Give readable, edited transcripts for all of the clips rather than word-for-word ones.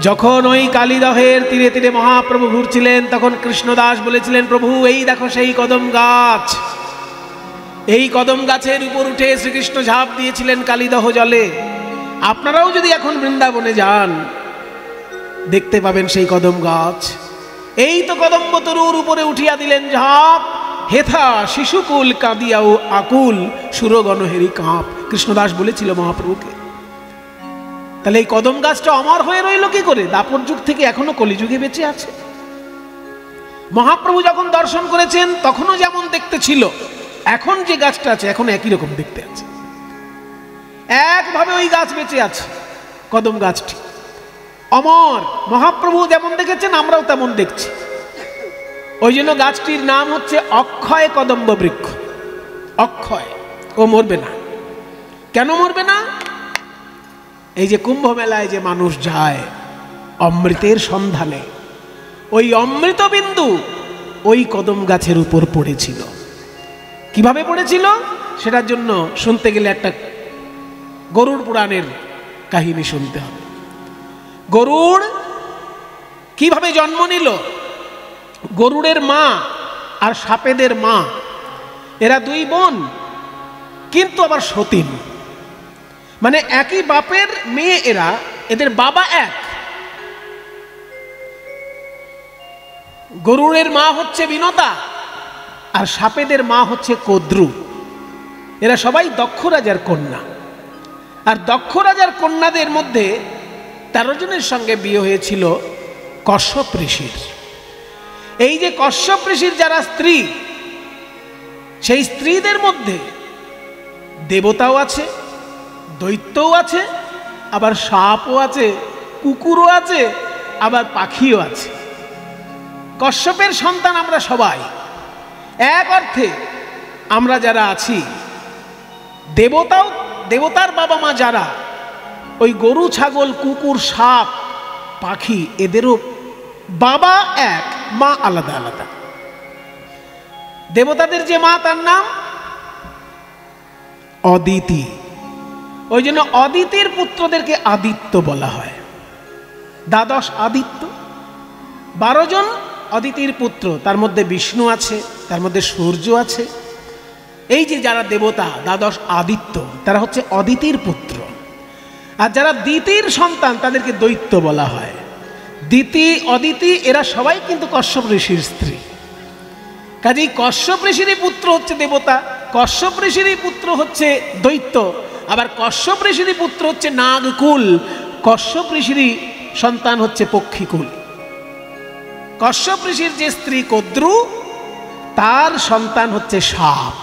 যখন ওই কালীদহের তীরে তীরে মহাপ্রভু ঘুরছিলেন, তখন কৃষ্ণদাস বলেছিলেন, প্রভু এই দেখো সেই কদম গাছ। এই কদম গাছের উপর উঠে শ্রীকৃষ্ণ ঝাঁপ দিয়েছিলেন কালীদহ জলে। আপনারাও যদি এখন বৃন্দাবনে যান, দেখতে পাবেন সেই কদম গাছ। এই তো কদম্ব তরুর উপরে উঠিয়া দিলেন ঝাঁপ, হেথা শিশুকুল কাঁদিয়াও আকুল, সুরগণ হেরি কাঁপ। কৃষ্ণদাস বলেছিল মহাপ্রভুকে। তাহলে এই কদম গাছটা অমর হয়ে রইল কি করে? দাপর যুগ থেকে এখনো কলিযুগে বেঁচে আছে। মহাপ্রভু যখন দর্শন করেছেন তখনও যেমন দেখতে ছিল, এখন যে গাছটা আছে এখন একই রকম দেখতে আছে। একভাবে ওই গাছ বেঁচে আছে, কদম গাছটি অমর। মহাপ্রভু যেমন দেখেছেন আমরাও তেমন দেখছি। ওই জন্য গাছটির নাম হচ্ছে অক্ষয় কদম্ব বৃক্ষ। অক্ষয়, ও মরবে না। কেন মরবে না? এই যে কুম্ভ মেলায় যে মানুষ যায় অমৃতের সন্ধানে, ওই অমৃত বিন্দু ওই কদম গাছের উপর পড়েছিল। কিভাবে পড়েছিল সেটার জন্য শুনতে গেলে একটা গরুড় পুরাণের কাহিনী শুনতে হবে। গরুড় কিভাবে জন্ম নিল? গরুড়ের মা আর সাপেদের মা, এরা দুই বোন, কিন্তু আবার সতীন, মানে একই বাপের মেয়ে এরা, এদের বাবা এক। গরুড়ের মা হচ্ছে বিনতা আর সাপেদের মা হচ্ছে কদ্রু। এরা সবাই দক্ষ রাজার কন্যা। আর দক্ষ রাজার কন্যাদের মধ্যে 13 জনের সঙ্গে বিয়ে হয়েছিল কশ্যপ ঋষির। এই যে কশ্যপ ঋষির যারা স্ত্রী, সেই স্ত্রীদের মধ্যে দেবতাও আছে, দৈত্যও আছে, আবার সাপও আছে, কুকুরও আছে, আবার পাখিও আছে। কশ্যপের সন্তান আমরা সবাই। এক অর্থে আমরা যারা আছি, দেবতার বাবা মা যারা, ওই গরু ছাগল কুকুর সাপ পাখি, এদেরও বাবা এক, মা আলাদা আলাদা। দেবতাদের যে মা তার নাম অদিতি। ওই জন্য অদিতির পুত্রদেরকে আদিত্য বলা হয়। দ্বাদশ আদিত্য, 12 জন অদিতির পুত্র, তার মধ্যে বিষ্ণু আছে, তার মধ্যে সূর্য আছে। এই যে যারা দেবতা দ্বাদশ আদিত্য, তারা হচ্ছে অদিতির পুত্র। আর যারা দিতির সন্তান তাদেরকে দৈত্য বলা হয়। দিতি অদিতি এরা সবাই কিন্তু কশ্যপ ঋষির স্ত্রী। কাজেই কশ্যপ ঋষিরই পুত্র হচ্ছে দেবতা, কশ্যপ ঋষিরই পুত্র হচ্ছে দৈত্য, আবার কশ্যপ ঋষিরই পুত্র হচ্ছে নাগকুল, কশ্যপ ঋষিরই সন্তান হচ্ছে পক্ষীকুল। কশ্যপ ঋষির যে স্ত্রী কদ্রু, তার সন্তান হচ্ছে সাপ।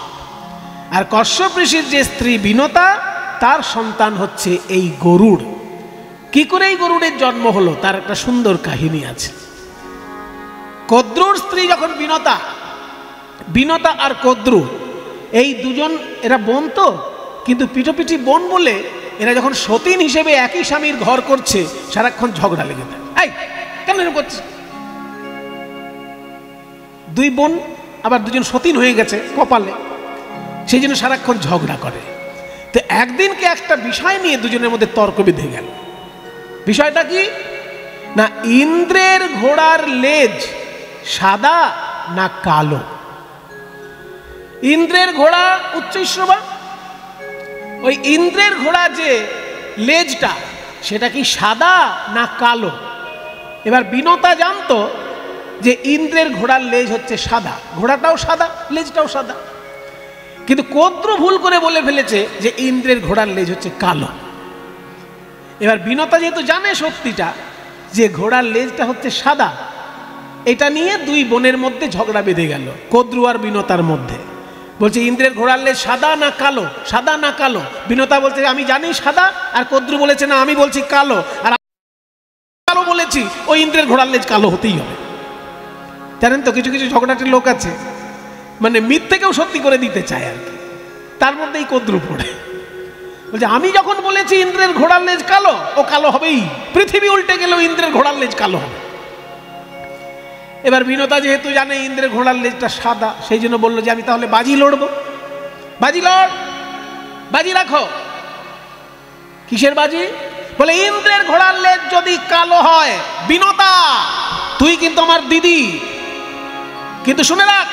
আর কশ্যপ ঋষির যে স্ত্রী বিনতা, তার সন্তান হচ্ছে এই গরুড়। কি করে এই গরুড়ের জন্ম হলো তার একটা সুন্দর কাহিনী আছে। কদ্রুর স্ত্রী যখন বিনতা আর কদ্রু, এই দুজন এরা বোন তো, কিন্তু পিঠোপিঠি বোন বলে এরা যখন সতীন হিসেবে একই স্বামীর ঘর করছে, সারাক্ষণ ঝগড়া লেগে যায়। এই কেন এরকম করছে? দুই বোন আবার দুজন সতীন হয়ে গেছে কপালে, সেই জন্য সারাক্ষণ ঝগড়া করে। তো একদিনকে একটা বিষয় নিয়ে দুজনের মধ্যে তর্ক বেঁধে গেল। বিষয়টা কি না, ইন্দ্রের ঘোড়ার লেজ সাদা না কালো। ইন্দ্রের ঘোড়া উচ্চৈঃশ্রবা, ওই ইন্দ্রের ঘোড়া যে লেজটা, সেটা কি সাদা না কালো? এবার বিনতা জানতো যে ইন্দ্রের ঘোড়ার লেজ হচ্ছে সাদা, ঘোড়াটাও সাদা, লেজটাও সাদা। কিন্তু কদ্রু ভুল করে বলে ফেলেছে যে ইন্দ্রের ঘোড়ার লেজ হচ্ছে কালো। এবার বিনতা যেহেতু জানে সত্যিটা, যে ঘোড়ার লেজটা হচ্ছে সাদা, এটা নিয়ে দুই বোনের মধ্যে ঝগড়া বেঁধে গেল, কদ্রু আর বিনতার মধ্যে। বলছে ইন্দ্রের ঘোড়ার লেজ সাদা না কালো, সাদা না কালো। বিনতা বলছে আমি জানি সাদা, আর কদ্রু বলেছে না আমি বলছি কালো, আর কালো বলেছি, ওই ইন্দ্রের ঘোড়ার লেজ কালো হতেই হবে। জানেন তো কিছু কিছু ঝগড়াটির লোক আছে, মানে মিথ্যেকেও সত্যি করে দিতে চায় আর কি। তার মধ্যেই কদ্রু পড়ে, বলছে আমি যখন বলেছি ইন্দ্রের ঘোড়ার লেজ কালো, ও কালো হবেই, পৃথিবী উল্টে গেলেও ইন্দ্রের ঘোড়ার লেজ কালো হবে। এবার বিনতা যেহেতু জানে ইন্দ্রের ঘোড়ার লেজটা সাদা, সেই জন্য বললো যে আমি তাহলে বাজি লড়বো। বাজি লড়, বাজি রাখো। কিসের বাজি? বলে ইন্দ্রের ঘোড়ার লেজ যদি কালো হয়, বিনতা তুই কিন্তু আমার দিদি, কিন্তু শুনে রাখ,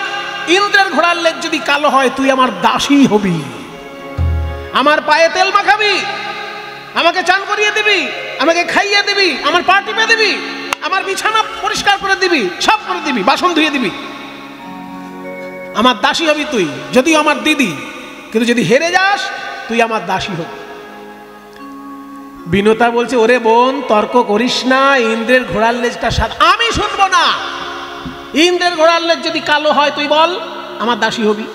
ইন্দ্রের ঘোড়ার লেজ যদি কালো হয় তুই আমার দাসী হবি, আমার পায়ে তেল মাখাবি, আমাকে চান করিয়ে দিবি, আমাকে খাইয়ে দিবি, আমার পা টিপে দিবি, আমার বিছানা পরিষ্কার করে দিবি, সব করে দিবি, বাসন ধুয়ে দিবি, আমার দাসী হবি তুই, যদিও আমার দিদি, কিন্তু যদি হেরে যাস তুই আমার দাসী হবি। বিনতা বলছে, ওরে বোন তর্ক করিস না, ইন্দ্রের ঘোড়ার লেজটা সাদা। আমি শুনবো না, ইন্দ্রের ঘোড়ার লেজ যদি কালো হয় তুই বল আমার দাসী হবি।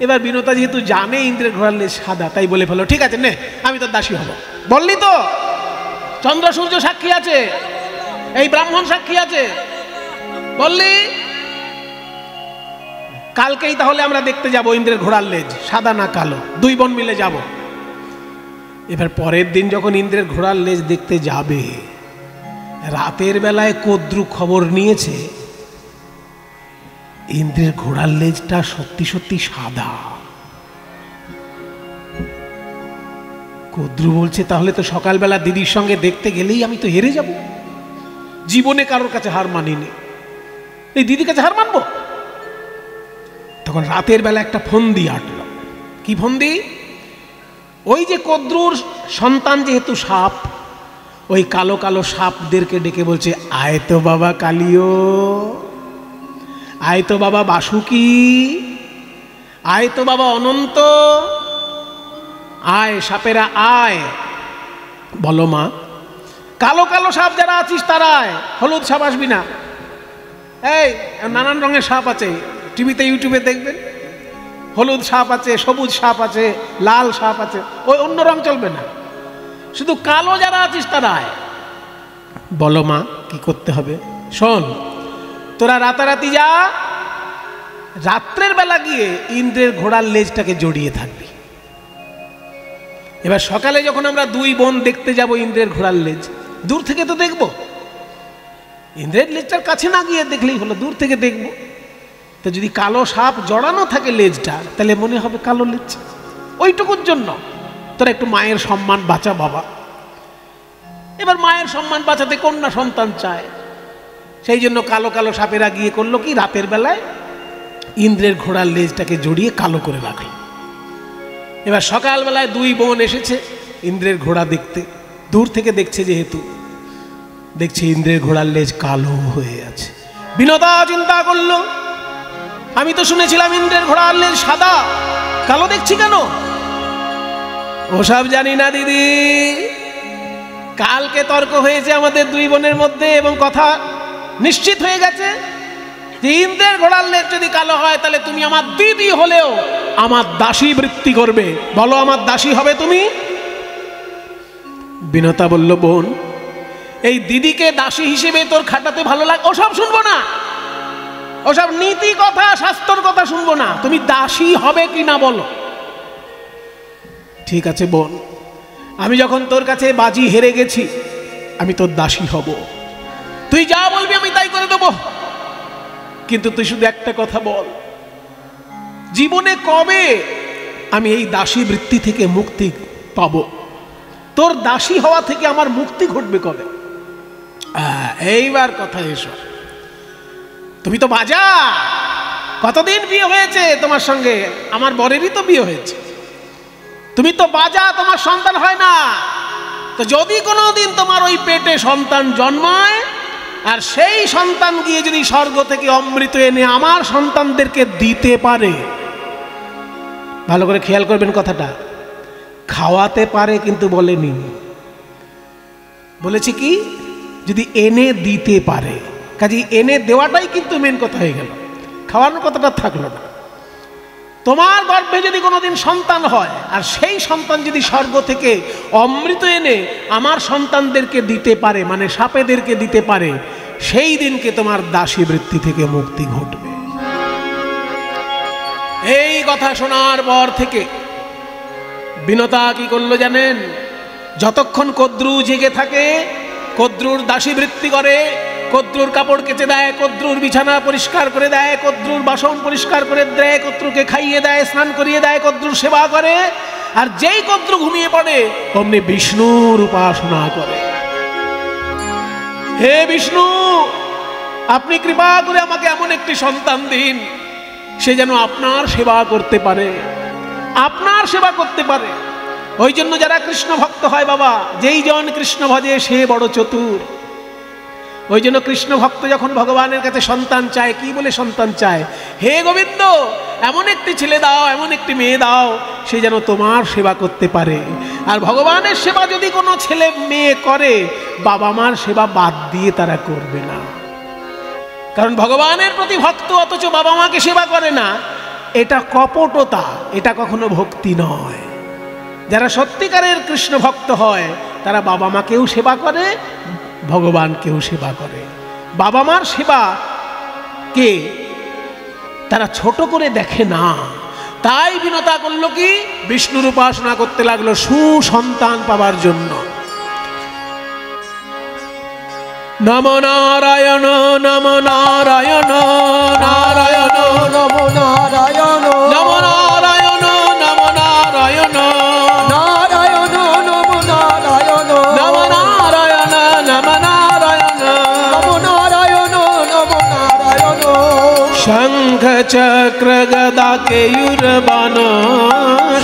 এবার বিনতা যেহেতু জানে ইন্দ্রের ঘোড়ার লেজ সাদা, তাই বলে ফেলো, ঠিক আছে নে, আমি তোর দাসী হব। বললি তো, চন্দ্র সূর্য সাক্ষী আছে, এই ব্রাহ্মণ সাক্ষী আছে, বললি, কালকেই তাহলে আমরা দেখতে যাব ইন্দ্রের ঘোড়ার লেজ সাদা না কালো, দুই বোন মিলে যাব। এবার পরের দিন যখন ইন্দ্রের ঘোড়ার লেজ দেখতে যাবে, রাতের বেলায় কদ্রু খবর নিয়েছে ইন্দ্রের ঘোড়ার লেজটা সত্যি সত্যি সাদা। কদ্রু বলছে, তাহলে তো সকালবেলা দিদির সঙ্গে দেখতে গেলেই আমি তো হেরে যাব, জীবনে কারোর কাছে হার মানিনি, এই দিদির কাছে হার মানবো? তখন রাতের বেলা একটা ফন্দি আটল। কি ফন্দি? ওই যে কদ্রুর সন্তান যেহেতু সাপ, ওই কালো কালো সাপদেরকে ডেকে বলছে, আয় তো বাবা কালিও, আয় তো বাবা বাসুকি, আয় তো বাবা অনন্ত, আয় সাপেরা আয়। বলো মা, কালো কালো সাপ যারা আছিস তারা আয়, হলুদ সাপ আসবি না। এই নানান রঙের সাপ আছে, টিভিতে ইউটিউবে দেখবেন, হলুদ সাপ আছে, সবুজ সাপ আছে, লাল সাপ আছে, ওই অন্য রং চলবে না, শুধু কালো যারা আছিস তারা আয়। বলো মা কি করতে হবে? শোন, তোরা রাতারাতি যা, রাত্রের বেলা গিয়ে ইন্দ্রের ঘোড়ার লেজটাকে জড়িয়ে থাকবি। এবার সকালে যখন আমরা দুই বোন দেখতে যাব ইন্দ্রের ঘোড়ার লেজ, দূর থেকে তো দেখব, ইন্দ্রের লেজটার কাছে না গিয়ে দেখলেই হলো, দূর থেকে দেখব। তো যদি কালো সাপ জড়ানো থাকে লেজটা, তাহলে মনে হবে কালো লেজ। ওইটুকুর জন্য তোরা একটু মায়ের সম্মান বাঁচা বাবা। এবার মায়ের সম্মান বাঁচাতে কন্যা সন্তান চায়, সেই জন্য কালো কালো সাপেরা গিয়ে করলো কি, রাতের বেলায় ইন্দ্রের ঘোড়ার লেজটাকে জড়িয়ে কালো করে রাখলো। এবার সকালবেলায় দুই বোন এসেছে ইন্দ্রের ঘোড়া দেখতে, দূর থেকে দেখছে, যেহেতু দেখছে ইন্দ্রের ঘোড়ার লেজ কালো হয়ে আছে। বিনতা চিন্তা করলো, আমি তো শুনেছিলাম ইন্দ্রের ঘোড়ার লেজ সাদা, কালো দেখছি কেন? ওসব জানি না দিদি, কালকে তর্ক হয়েছে আমাদের দুই বোনের মধ্যে এবং কথা নিশ্চিত হয়ে গেছে যে ইন্দ্রের ঘোড়ার লেজ যদি কালো হয় তাহলে তুমি আমার দিদি হলেও আমার দাসী বৃত্তি করবে। বলো আমার দাসী হবে তুমি? বিনতা বলল, বোন এই দিদিকে দাসী হিসেবে তোর খাটাতে ভালো লাগে, ওসব শুনবো না, ওসব নীতি কথা শাস্ত্র কথা শুনবো না, তুমি দাসী হবে কি না বলো। ঠিক আছে বোন, আমি যখন তোর কাছে বাজি হেরে গেছি আমি তোর দাসী হব, তুই যা বলবি আমি তাই করে দেবো, কিন্তু তুই শুধু একটা কথা বল, জীবনে কবে আমি এই দাসী বৃত্তি থেকে মুক্তি পাবো? তোর দাসী হওয়া থেকে আমার মুক্তি ঘটবে কবে? এইবার কথা এসো, তুমি তো বাজা, কতদিন বিয়ে হয়েছে তোমার সঙ্গে? আমার বরেরই তো বিয়ে হয়েছে, তুমি তো বাজা, তোমার সন্তান হয় না। তো যদি কোনোদিন তোমার ওই পেটে সন্তান জন্মায় আর সেই সন্তান গিয়ে যদি স্বর্গ থেকে অমৃত এনে আমার সন্তানদেরকে দিতে পারে, ভালো করে খেয়াল করবেন কথাটা, খাওয়াতে পারে কিন্তু বলেনি, বলেছি কি যদি এনে দিতে পারে, কাজে এনে দেওয়াটাই কিন্তু মেন কথা হয়ে গেল, খাওয়ানোর কথাটা থাকলো না। তোমার গর্ভে যদি কোনোদিন সন্তান হয় আর সেই সন্তান যদি স্বর্গ থেকে অমৃত এনে আমার সন্তানদেরকে দিতে পারে, মানে সাপেদেরকে দিতে পারে, সেই দিনকে তোমার দাসী বৃত্তি থেকে মুক্তি ঘটবে। এই কথা শোনার পর থেকে বিনতা কি করলো জানেন? যতক্ষণ কদ্রু জেগে থাকে কদ্রুর দাসী বৃত্তি করে, কদ্রুর কাপড় কেচে দেয়, কদ্রুর বিছানা পরিষ্কার করে দেয়, কদ্রুর বাসন পরিষ্কার করে দেয়, কদ্রুকে খাইয়ে দেয়, স্নান করিয়ে দেয়, কদ্রুর সেবা করে। আর যেই কদ্র ঘুমিয়ে পড়ে অমনি বিষ্ণুর উপাসনা করে। হে বিষ্ণু, আপনি কৃপা করে আমাকে এমন একটি সন্তান দিন, সে যেন আপনার সেবা করতে পারে, আপনার সেবা করতে পারে। ওই জন্য যারা কৃষ্ণ ভক্ত হয় বাবা, যেই জন কৃষ্ণ ভজে সে বড় চতুর। ওই জন্য কৃষ্ণ ভক্ত যখন ভগবানের কাছে সন্তান চায়, কি বলে সন্তান চায়? হে গোবিন্দ, এমন একটি ছেলে দাও, এমন একটি মেয়ে দাও, সে যেন তোমার সেবা করতে পারে। আর ভগবানের সেবা যদি কোনো ছেলে মেয়ে করে, বাবা মার সেবা বাদ দিয়ে তারা করবে না। কারণ ভগবানের প্রতি ভক্ত অথচ বাবা মাকে সেবা করে না, এটা কপটতা, এটা কখনো ভক্তি নয়। যারা সত্যিকারের কৃষ্ণ ভক্ত হয় তারা বাবা মাকেও সেবা করে, ভগবানকেও সেবা করে। বাবা মার সেবাকে তারা ছোট করে দেখে না। তাই বিনতা করলো কি, বিষ্ণুর উপাসনা করতে লাগলো সুসন্তান পাবার জন্য। নম নারায়ণ নম নারায়ণ নারায়ণ নম নারায়ণ নম নারায়ণ নম নারায়ণ নারায়ণ নম নারায়ণ নম নারায়ণ নম নারায়ণ নম নারায়ণ নম নারায়ণ। শঙ্খ চক্র গদা কেয়ুর বাণ,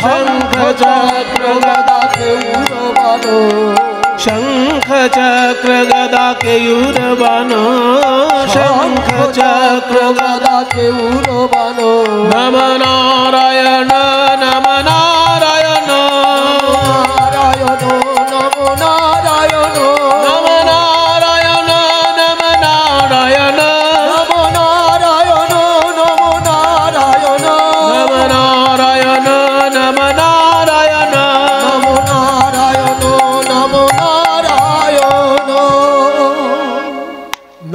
শঙ্খ চক্র গদা কেয়ুর বাণ, শঙ্খ চক্র গদা কেয়ুর বাণ, শঙ্খ চক্র গদা কেয়ুর বাণ। নম নারায়ণ নম নারায়ণ নারায়ণ নম নারায়ণ নম নারায়ণ নম নারায়ণ নম নারায়ণ নম নারায়ণ নম নারায়ণ নম নারায়ণ নম নারায়ণ নম নারায়ণ।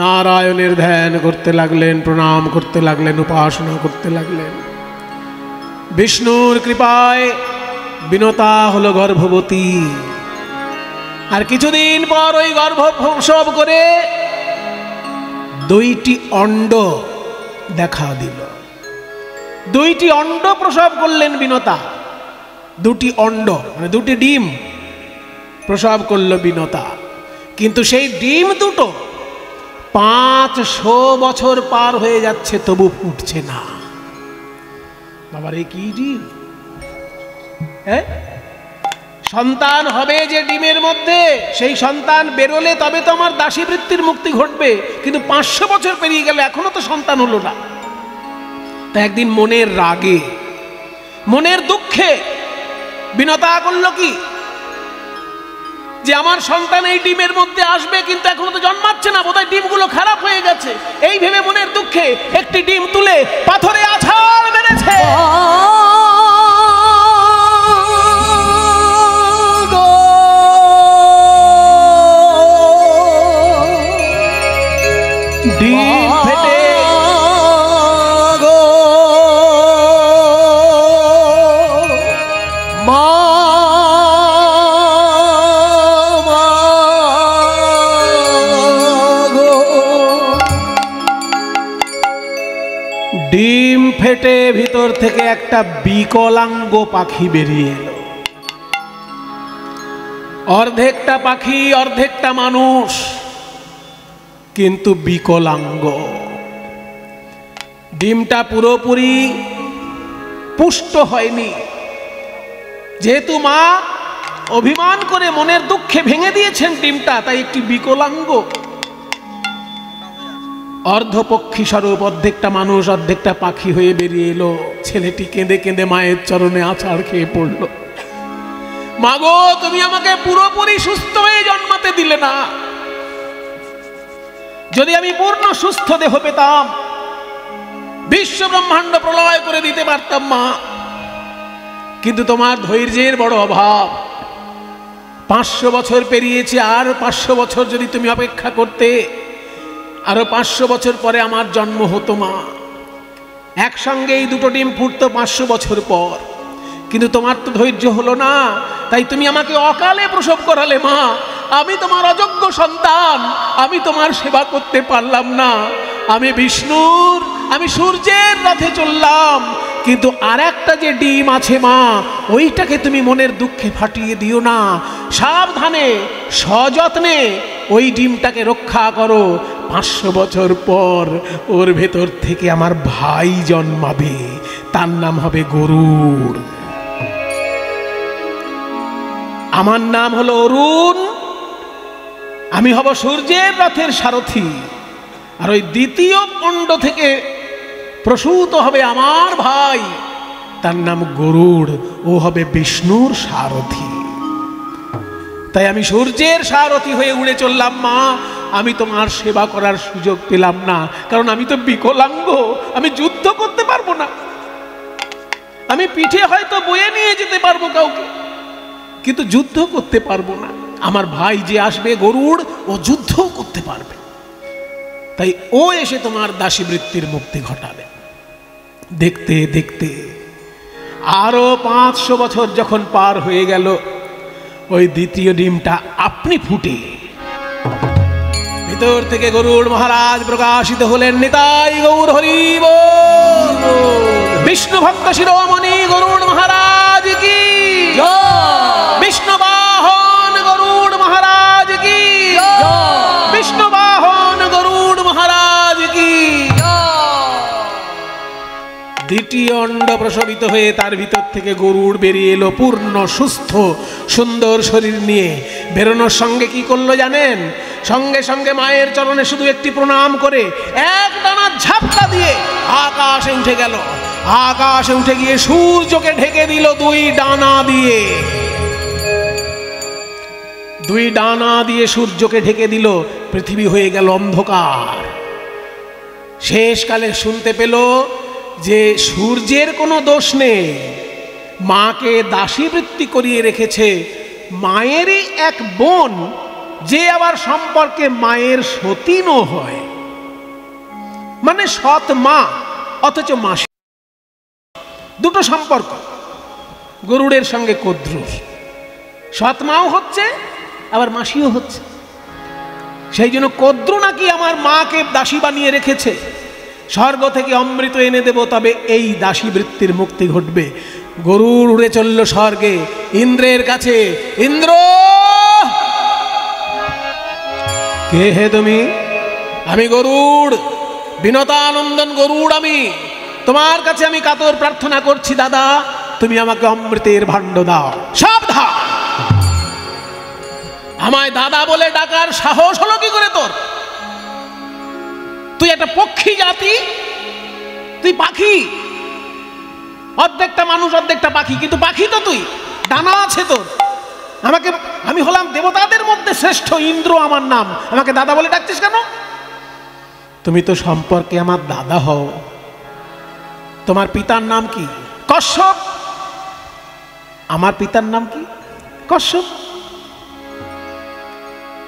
নারায়ণের ধ্যান করতে লাগলেন, প্রণাম করতে লাগলেন, উপাসনা করতে লাগলেন। বিষ্ণুর কৃপায় বিনতা হলো গর্ভবতী। আর কিছুদিন পর ওই গর্ভ প্রসব করে 2টি অণ্ড দেখা দিল। 2টি অণ্ড প্রসব করলেন বিনতা। 2টি অণ্ড মানে 2টি ডিম প্রসব করল বিনতা। কিন্তু সেই ডিম দুটো 500 বছর পার হয়ে যাচ্ছে, তবু ফুটছে না। বাবার এই কি ডিম? সন্তান হবে যে ডিমের মধ্যে, সেই সন্তান বেরোলে তবে তো আমার দাসী বৃত্তির মুক্তি ঘটবে। কিন্তু 500 বছর পেরিয়ে গেল, এখনো তো সন্তান হলো না। তা একদিন মনের রাগে, মনের দুঃখে বিনতা করলো কি, যে আমার সন্তান এই ডিমের মধ্যে আসবে, কিন্তু এখনো তো জন্মাচ্ছে না, বোধহয় ডিমগুলো খারাপ হয়ে গেছে। এই ভেবে মনের দুঃখে একটি ডিম তুলে পাথরে আছাড় মেরেছে। ডিম ফেটে ডিম ফেটে ভিতর থেকে একটা বিকলাঙ্গ পাখি বেরিয়ে এলো। অর্ধেকটা পাখি অর্ধেকটা মানুষ, কিন্তু বিকলাঙ্গ। ডিমটা পুরোপুরি পুষ্ট হয়নি, যেহেতু মা অভিমান করে মনের দুঃখে ভেঙে দিয়েছেন ডিমটা, তাই একটি বিকলাঙ্গ অর্ধপক্ষী স্বরূপ, অর্ধেকটা মানুষ অর্ধেকটা পাখি হয়ে বেরিয়ে এলো। ছেলেটি কেঁদে কেঁদে মায়ের চরণে আছাড় খেয়ে পড়ল। মা গো, তুমি আমাকে পুরোপুরি সুস্থ হয়ে জন্মাতে দিলে না। যদি আমি পূর্ণ সুস্থ দেহ পেতাম, বিশ্ব ব্রহ্মাণ্ড প্রলয় করে দিতে পারতাম মা। কিন্তু তোমার ধৈর্যের বড় অভাব। 500 বছর পেরিয়েছে, আর 500 বছর যদি তুমি অপেক্ষা করতে, আরো 500 বছর পরে আমার জন্ম হতো মা। একসঙ্গে এই দুটো ডিম ফুটতো 500 বছর পর, কিন্তু তোমার তো ধৈর্য হলো না, তাই তুমি আমাকে অকালে প্রসব করালে মা। আমি তোমার অযোগ্য সন্তান, আমি তোমার সেবা করতে পারলাম না। আমি বিষ্ণুর, আমি সূর্যের রথে চললাম, কিন্তু আর একটা যে ডিম আছে মা, ওইটাকে তুমি মনের দুঃখে ফাটিয়ে দিও না, সাবধানে সযত্নে ওই ডিমটাকে রক্ষা করো। 500 বছর পর ওর ভেতর থেকে আমার ভাই জন্মাবে, তার নাম হবে গরুড়। আমার নাম হলো অরুণ, আমি হব সূর্যের রথের সারথি। আর ওই দ্বিতীয় পণ্ড থেকে প্রসূত হবে আমার ভাই, তার নাম গরুড়, ও হবে বিষ্ণুর সারথি। তাই আমি সূর্যের সারথি হয়ে উড়ে চললাম মা, আমি তোমার সেবা করার সুযোগ পেলাম না, কারণ আমি তো বিকলাঙ্গ, আমি যুদ্ধ করতে পারবো না। আমি পিঠে হয়তো বয়ে নিয়ে যেতে পারবো কাউকে, কিন্তু যুদ্ধ করতে পারবো না। আমার ভাই যে আসবে গরুড়, ও যুদ্ধ করতে পারবে, তাই ও এসে তোমার দাসীবৃত্তির মুক্তি ঘটাবে। দেখতে দেখতে আরো 500 বছর যখন পার হয়ে গেল, ওই দ্বিতীয় ডিমটা আপনি ফুটে ভিতর থেকে গরুড় মহারাজ প্রকাশিত হলেন। নিতাই গৌর হরি বল। বিষ্ণু ভক্ত শিরোমণি গরুড় মহারাজ কি জয়। বিষ্ণু বাহন গরুড় মহারাজ কি জয়। বিষ্ণু বাহন গরুড় মহারাজ কি জয়। দ্বিতীয় অণ্ড প্রসবিত হয়ে তার ভিতর থেকে গরুড় বেরিয়ে এলো, পূর্ণ সুস্থ সুন্দর শরীর নিয়ে। বেরোনোর সঙ্গে কি করলো জানেন? সঙ্গে সঙ্গে মায়ের চরণে শুধু একটি প্রণাম করে এক ডানা ঝাপটা দিয়ে আকাশে উঠে গেল। আকাশে উঠে গিয়ে সূর্যকে ঢেকে দিল 2 ডানা দিয়ে। 2 ডানা দিয়ে সূর্যকে ঢেকে দিল, পৃথিবী হয়ে গেল অন্ধকার। শেষকালে শুনতে পেল যে সূর্যের কোনো দোষ নেই, মাকে দাসীবৃত্তি করিয়ে রেখেছে মায়েরই এক বোন, যে আবার সম্পর্কে মায়ের সতীনও হয়, মানে সৎ মা অথচ মাসি। দুটো সম্পর্ক গরুড়ের সঙ্গে কদ্রুর, সৎ মাও হচ্ছে আবার মাসিও হচ্ছে। সেই জন্য কদ্রু নাকি আমার মাকে দাসী বানিয়ে রেখেছে, স্বর্গ থেকে অমৃত এনে দেব, তবে এই দাসী বৃত্তির মুক্তি ঘটবে। গরুড় উড়ে চলল স্বর্গে ইন্দ্রের কাছে। ইন্দ্র, কে হে তুমি? আমি গরুড়, বিনতানন্দন গরুড়। আমি তোমার কাছে আমি কাতর প্রার্থনা করছি দাদা, তুমি আমাকে অমৃতের ভাণ্ড দাও। সাবধান, আমায় দাদা বলে ডাকার সাহস হলো কি করে তোর? তুই একটা পক্ষী জাতি, তুই পাখি, অর্ধেকটা মানুষ অর্ধেকটা পাখি, কিন্তু পাখি তো তুই, ডানা আছে তোর। আমাকে, আমি হলাম দেবতাদের মধ্যে শ্রেষ্ঠ, ইন্দ্র আমার নাম, আমাকে দাদা বলে ডাকছিস কেন? তুমি তো সম্পর্কে আমার দাদা হও। তোমার পিতার নাম কি? কশ্যপ। আমার পিতার নাম কি? কশ্যপ।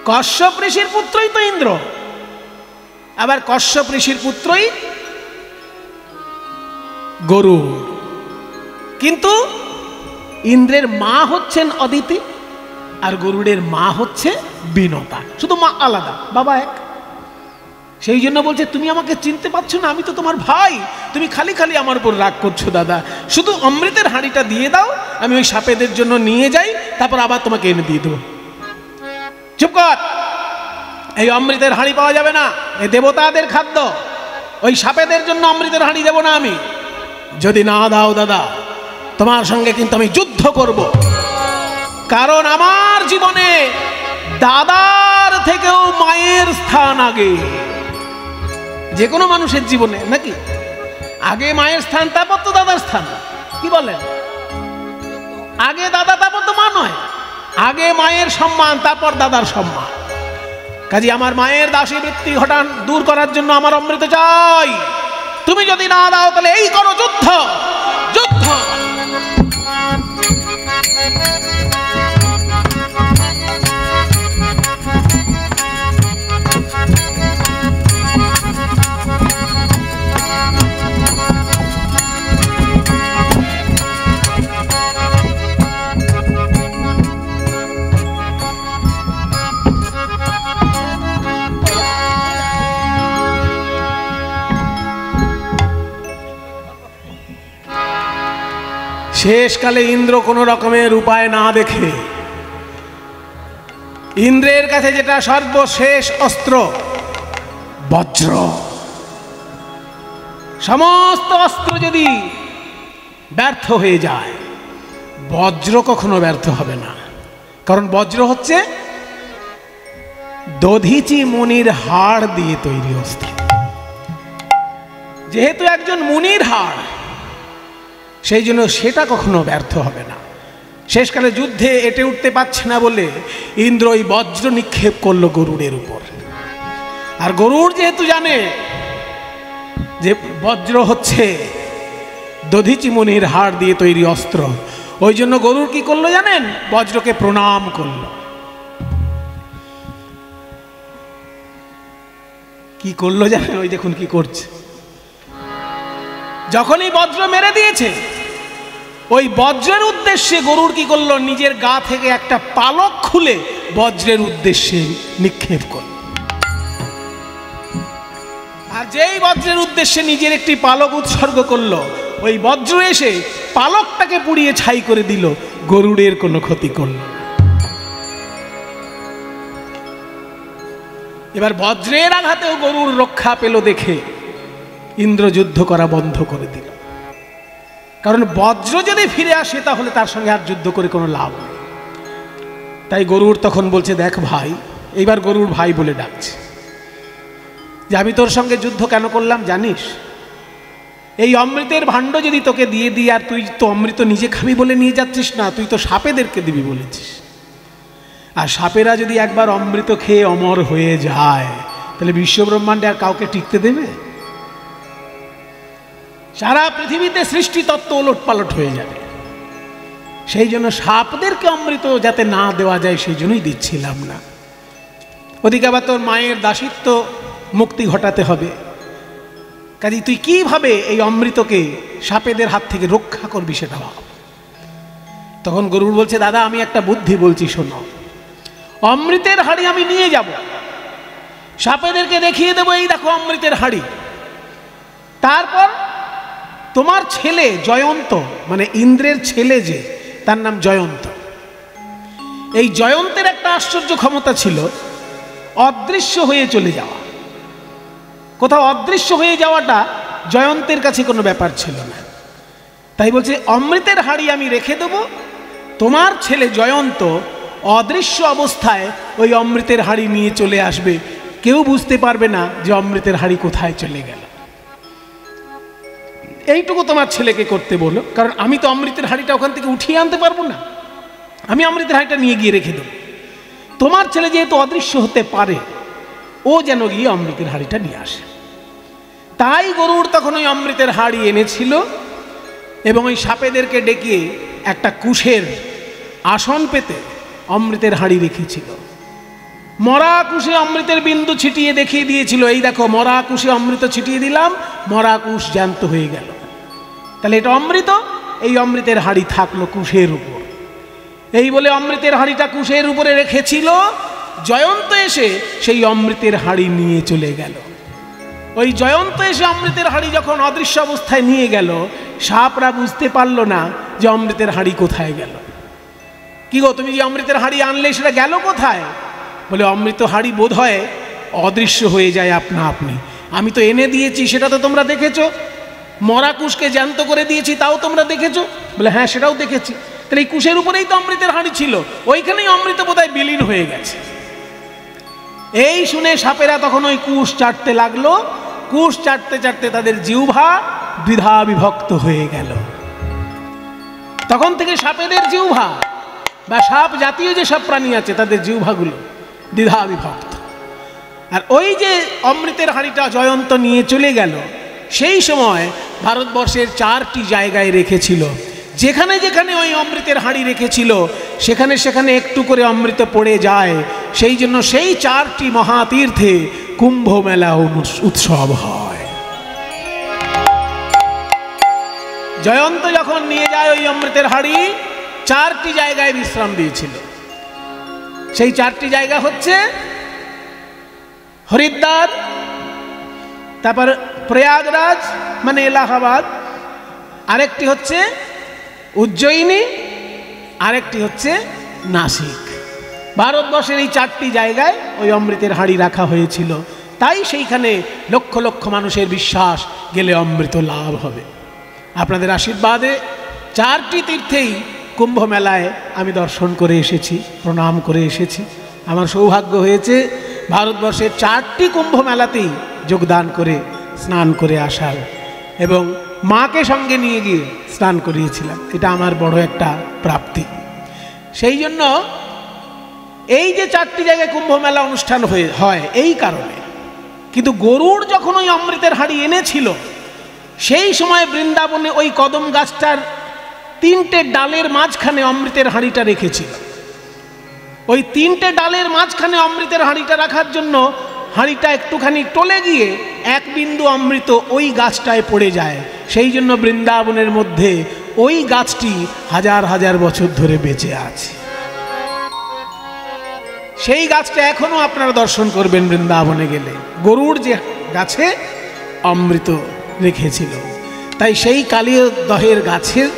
কশ্যপ ঋষির পুত্রই তো ইন্দ্র, আবার কশ্যপ ঋষির পুত্রই গরুড়। কিন্তু ইন্দ্রের মা হচ্ছেন অদিতি, আর গরুড়ের মা হচ্ছে বিনতা, শুধু মা আলাদা, বাবা এক। সেই জন্য বলছে তুমি আমাকে চিনতে পারছো না, আমি তো তোমার ভাই, তুমি খালি খালি আমার উপর রাগ করছো দাদা। শুধু অমৃতের হাঁড়িটা দিয়ে দাও, আমি ওই সাপেদের জন্য নিয়ে যাই, তারপর আবার তোমাকে এনে দিয়ে দেবো। চুপ কর, এই অমৃতের হাঁড়ি পাওয়া যাবে না, এই দেবতাদের খাদ্য, ওই সাপেদের জন্য অমৃতের হাঁড়ি দেবো না আমি। যদি না দাও দাদা, তোমার সঙ্গে কিন্তু আমি যুদ্ধ করব, কারণ আমার জীবনে দাদার থেকেও মায়ের স্থান আগে। যে কোনো মানুষের জীবনে নাকি আগে মায়ের স্থান, তারপর তো দাদার স্থান। কি বলেন? আগে দাদা, তারপর তো মা নয়, আগে মায়ের সম্মান, তারপর দাদার সম্মান। কাজে আমার মায়ের দাসী বৃত্তি ঘটান দূর করার জন্য আমার অমৃত চাই। তুমি যদি না দাও তাহলে এই করো যুদ্ধ, যুদ্ধ। শেষকালে ইন্দ্র কোনো রকমের উপায় না দেখে, ইন্দ্রের কাছে যেটা সর্বশেষ অস্ত্র বজ্র, সমস্ত অস্ত্র যদি ব্যর্থ হয়ে যায়, বজ্র কখনো ব্যর্থ হবে না। কারণ বজ্র হচ্ছে দধিচি মুনির হাড় দিয়ে তৈরি অস্ত্র। যেহেতু একজন মুনির হাড়, সেই জন্য সেটা কখনো ব্যর্থ হবে না। শেষকালে যুদ্ধে এটে উঠতে পারছে না বলে ইন্দ্র ওই বজ্র নিক্ষেপ করলো গরুড়ের উপর। আর গরুড় যেহেতু জানে যে বজ্র হচ্ছে দধিচি মুনির হাড় দিয়ে তৈরি অস্ত্র, ওই জন্য গরুড় কি করলো জানেন? বজ্রকে প্রণাম করলো। কি করলো জানেন? ওই দেখুন কি করছে। যখনই বজ্র মেরে দিয়েছে, ওই বজ্রের উদ্দেশ্যে গরুড় কি করলো? নিজের গা থেকে একটা পালক খুলে বজ্রের উদ্দেশ্যে নিক্ষেপ করল। আর যেই বজ্রের উদ্দেশ্যে নিজের একটি পালক উৎসর্গ করলো, ওই বজ্র এসে পালকটাকে পুড়িয়ে ছাই করে দিল, গরুড়ের কোনো ক্ষতি করল। এবার বজ্রের আঘাতেও গরুড় রক্ষা পেল দেখে ইন্দ্র যুদ্ধ করা বন্ধ করে দিল। কারণ বজ্র যদি ফিরে আসে তাহলে তার সঙ্গে আর যুদ্ধ করে কোনো লাভ নেই। তাই গরুড় তখন বলছে, দেখ ভাই, এইবার গরুড় ভাই বলে ডাকছে, যে আমি তোর সঙ্গে যুদ্ধ কেন করলাম জানিস? এই অমৃতের ভাণ্ড যদি তোকে দিয়ে দিই, আর তুই তো অমৃত নিজে খাবি বলে নিয়ে যাচ্ছিস না, তুই তো সাপেদেরকে দিবি বলেছিস। আর সাপেরা যদি একবার অমৃত খেয়ে অমর হয়ে যায়, তাহলে বিশ্বব্রহ্মাণ্ডে আর কাউকে টিকতে দেবে? সারা পৃথিবীতে সৃষ্টি তত্ত্ব ওলট পালট হয়ে যাবে। সেই জন্য সাপদেরকে অমৃত যাতে না দেওয়া যায়, সেই জন্যই দিচ্ছিলাম না। ওদিকে আবার তোর মায়ের দাসিত্ব মুক্তি ঘটাতে হবে, কাজে তুই কিভাবে এই অমৃতকে সাপেদের হাত থেকে রক্ষা করবি সেটা ভাব। তখন গরুড় বলছে, দাদা আমি একটা বুদ্ধি বলছি, শোনো। অমৃতের হাড়ি আমি নিয়ে যাব, সাপেদেরকে দেখিয়ে দেবো এই দেখো অমৃতের হাড়ি। তারপর তোমার ছেলে জয়ন্ত, মানে ইন্দ্রের ছেলে যে, তার নাম জয়ন্ত। এই জয়ন্তের একটা আশ্চর্য ক্ষমতা ছিল, অদৃশ্য হয়ে চলে যাওয়া। কোথাও অদৃশ্য হয়ে যাওয়াটা জয়ন্তের কাছে কোনো ব্যাপার ছিল না। তাই বলছে অমৃতের হাড়ি আমি রেখে দেব, তোমার ছেলে জয়ন্ত অদৃশ্য অবস্থায় ওই অমৃতের হাড়ি নিয়ে চলে আসবে, কেউ বুঝতে পারবে না যে অমৃতের হাড়ি কোথায় চলে গেল। এইটুকু তোমার ছেলেকে করতে বলো, কারণ আমি তো অমৃতের হাড়িটা ওখান থেকে উঠিয়ে আনতে পারবো না, আমি অমৃতের হাড়িটা নিয়ে গিয়ে রেখে দেবো। তোমার ছেলে যেহেতু অদৃশ্য হতে পারে, ও যেন গিয়ে অমৃতের হাড়িটা নিয়ে আসে। তাই গরুড় তখন ওই অমৃতের হাড়ি এনেছিল এবং ওই সাপেদেরকে ডেকে একটা কুশের আসন পেতে অমৃতের হাড়ি রেখেছিল। মরা কুশে অমৃতের বিন্দু ছিটিয়ে দেখিয়ে দিয়েছিল, এই দেখো মরা কুশে অমৃত ছিটিয়ে দিলাম, মরা কুশ জ্যান্ত হয়ে গেল। তাহলে এটা অমৃত, এই অমৃতের হাড়ি থাকলো কুশের উপর। এই বলে অমৃতের হাড়িটা কুশের উপরে রেখেছিল। জয়ন্ত এসে সেই অমৃতের হাড়ি নিয়ে চলে গেল। ওই জয়ন্ত এসে অমৃতের হাড়ি যখন অদৃশ্য অবস্থায় নিয়ে গেল, সাপরা বুঝতে পারলো না যে অমৃতের হাড়ি কোথায় গেল। কি গো, তুমি যে অমৃতের হাড়ি আনলে সেটা গেল কোথায়? বলে অমৃত হাড়ি বোধ হয় অদৃশ্য হয়ে যায় আপনা আপনি, আমি তো এনে দিয়েছি, সেটা তো তোমরা দেখেছো। মরা কুশকে জ্যান্ত করে দিয়েছি, তাও তোমরা দেখেছো। বলে হ্যাঁ, সেটাও দেখেছি। তাহলে এই কুশের উপরেই তো অমৃতের হাড়ি ছিল, ওইখানেই অমৃত বোধহয় বিলীন হয়ে গেছে। এই শুনে সাপেরা তখন ওই কুশ চাটতে লাগলো। কুশ চাটতে চাটতে তাদের জিহ্বা দ্বিধা বিভক্ত হয়ে গেল। তখন থেকে সাপেদের জিহ্বা বা সাপ জাতীয় যে সব প্রাণী আছে তাদের জিহ্বাগুলো দ্বিধা বিভক্ত। আর ওই যে অমৃতের হাড়িটা জয়ন্ত নিয়ে চলে গেল, সেই সময় ভারতবর্ষের 4টি জায়গায় রেখেছিল। যেখানে যেখানে ওই অমৃতের হাড়ি রেখেছিল সেখানে সেখানে একটু করে অমৃত পড়ে যায়। সেই জন্য সেই 4টি মহাতীর্থে কুম্ভ মেলা উৎসব হয়। জয়ন্ত যখন নিয়ে যায় ওই অমৃতের হাড়ি, 4টি জায়গায় বিশ্রাম দিয়েছিল। সেই 4টি জায়গা হচ্ছে হরিদ্বার, তারপর প্রয়াগরাজ মানে এলাহাবাদ, আরেকটি হচ্ছে উজ্জয়িনী, আরেকটি হচ্ছে নাসিক। ভারতবর্ষের এই 4টি জায়গায় ওই অমৃতের হাঁড়ি রাখা হয়েছিল। তাই সেইখানে লক্ষ লক্ষ মানুষের বিশ্বাস গেলে অমৃত লাভ হবে। আপনাদের আশীর্বাদে 4টি তীর্থেই কুম্ভ মেলায় আমি দর্শন করে এসেছি, প্রণাম করে এসেছি। আমার সৌভাগ্য হয়েছে ভারতবর্ষের 4টি কুম্ভ মেলাতেই যোগদান করে স্নান করে আসার, এবং মাকে সঙ্গে নিয়ে গিয়ে স্নান করিয়েছিলাম। এটা আমার বড় একটা প্রাপ্তি। সেই জন্য এই যে 4টি জায়গায় কুম্ভ মেলা অনুষ্ঠান হয় এই কারণে। কিন্তু গরুড় যখন ওই অমৃতের হাঁড়ি এনেছিল, সেই সময় বৃন্দাবনে ওই কদম গাছটার 3টে ডালের মাঝখানে অমৃতের হাঁড়িটা রেখেছিল। ওই 3টে ডালের মাঝখানে অমৃতের হাঁড়িটা রাখার জন্য হাঁড়িটা একটুখানি টলে গিয়ে 1 বিন্দু অমৃত ওই গাছটায় পড়ে যায়। সেই জন্য বৃন্দাবনের মধ্যে ওই গাছটি হাজার হাজার বছর ধরে বেঁচে আছে। সেই গাছটা এখনো আপনারা দর্শন করবেন বৃন্দাবনে গেলে, গরুড় যে গাছে অমৃত রেখেছিল। তাই সেই কালীদহের গাছের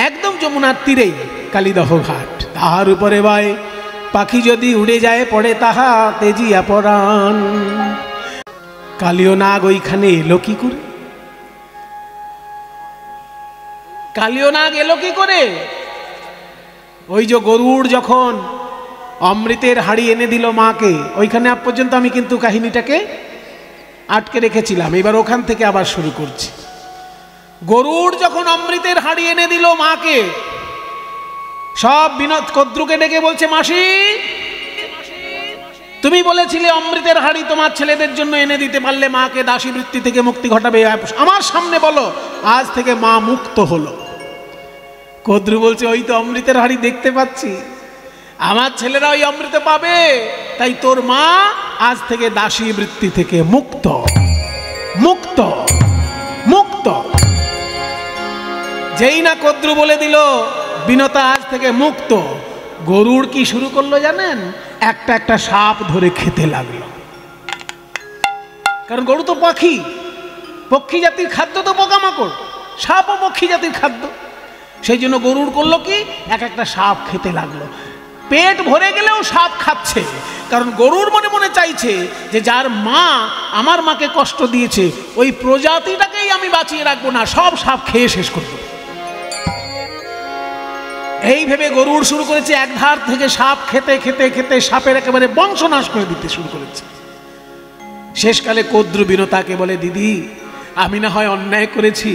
একদম যমুনার তীরেই কালীদহ ঘাট। তাহার উপরে বাই পাখি যদি উড়ে যায় পড়ে তাহা তেজিয়া পরাণ। কালীয় নাগ ওইখানে এলো কি করে? কালীয় নাগ এলো কি করে? ওই যে গরুড় যখন অমৃতের হাঁড়ি এনে দিল মাকে, ওইখানে আজ পর্যন্ত আমি কিন্তু কাহিনীটাকে আটকে রেখেছিলাম। এবার ওখান থেকে আবার শুরু করছি। গরুড় যখন অমৃতের হাঁড়ি এনে দিল মাকে, সব বিনোদ কদ্রুকে ডেকে বলছে, মাসি তুমি বলেছিলে অমৃতের হাঁড়ি তোমার ছেলেদের জন্য এনে দিতে পারলে মাকে দাসী বৃত্তি থেকে মুক্তি ঘটাবে, আমার সামনে বলো আজ থেকে মা মুক্ত হলো। কদ্রু বলছে, ওই তো অমৃতের হাঁড়ি দেখতে পাচ্ছি, আমার ছেলেরা ওই অমৃত পাবে, তাই তোর মা আজ থেকে দাসী বৃত্তি থেকে মুক্ত মুক্ত মুক্ত। যেই না কদ্রু বলে দিল বিনতা আজ থেকে মুক্ত, গরুড় কি শুরু করলো জানেন? একটা একটা সাপ ধরে খেতে লাগলো। কারণ গরু তো পাখি, পক্ষী জাতির খাদ্য তো পোকামাকড়, সাপও পক্ষী জাতির খাদ্য। সেই জন্য গরুড় করলো কি, এক একটা সাপ খেতে লাগলো। পেট ভরে গেলেও সাপ খাচ্ছে, কারণ গরুর মনে মনে চাইছে যে যার মা আমার মাকে কষ্ট দিয়েছে ওই প্রজাতিটাকেই আমি বাঁচিয়ে রাখবো না, সব সাপ খেয়ে শেষ করব। এই ভেবে গরুড় শুরু করেছে এক ধার থেকে সাপ খেতে খেতে খেতে সাপের একেবারে বংশনাশ করে দিতে শুরু করেছে। শেষকালে কদ্রু বিনতাকে বলে, দিদি আমি না হয় অন্যায় করেছি,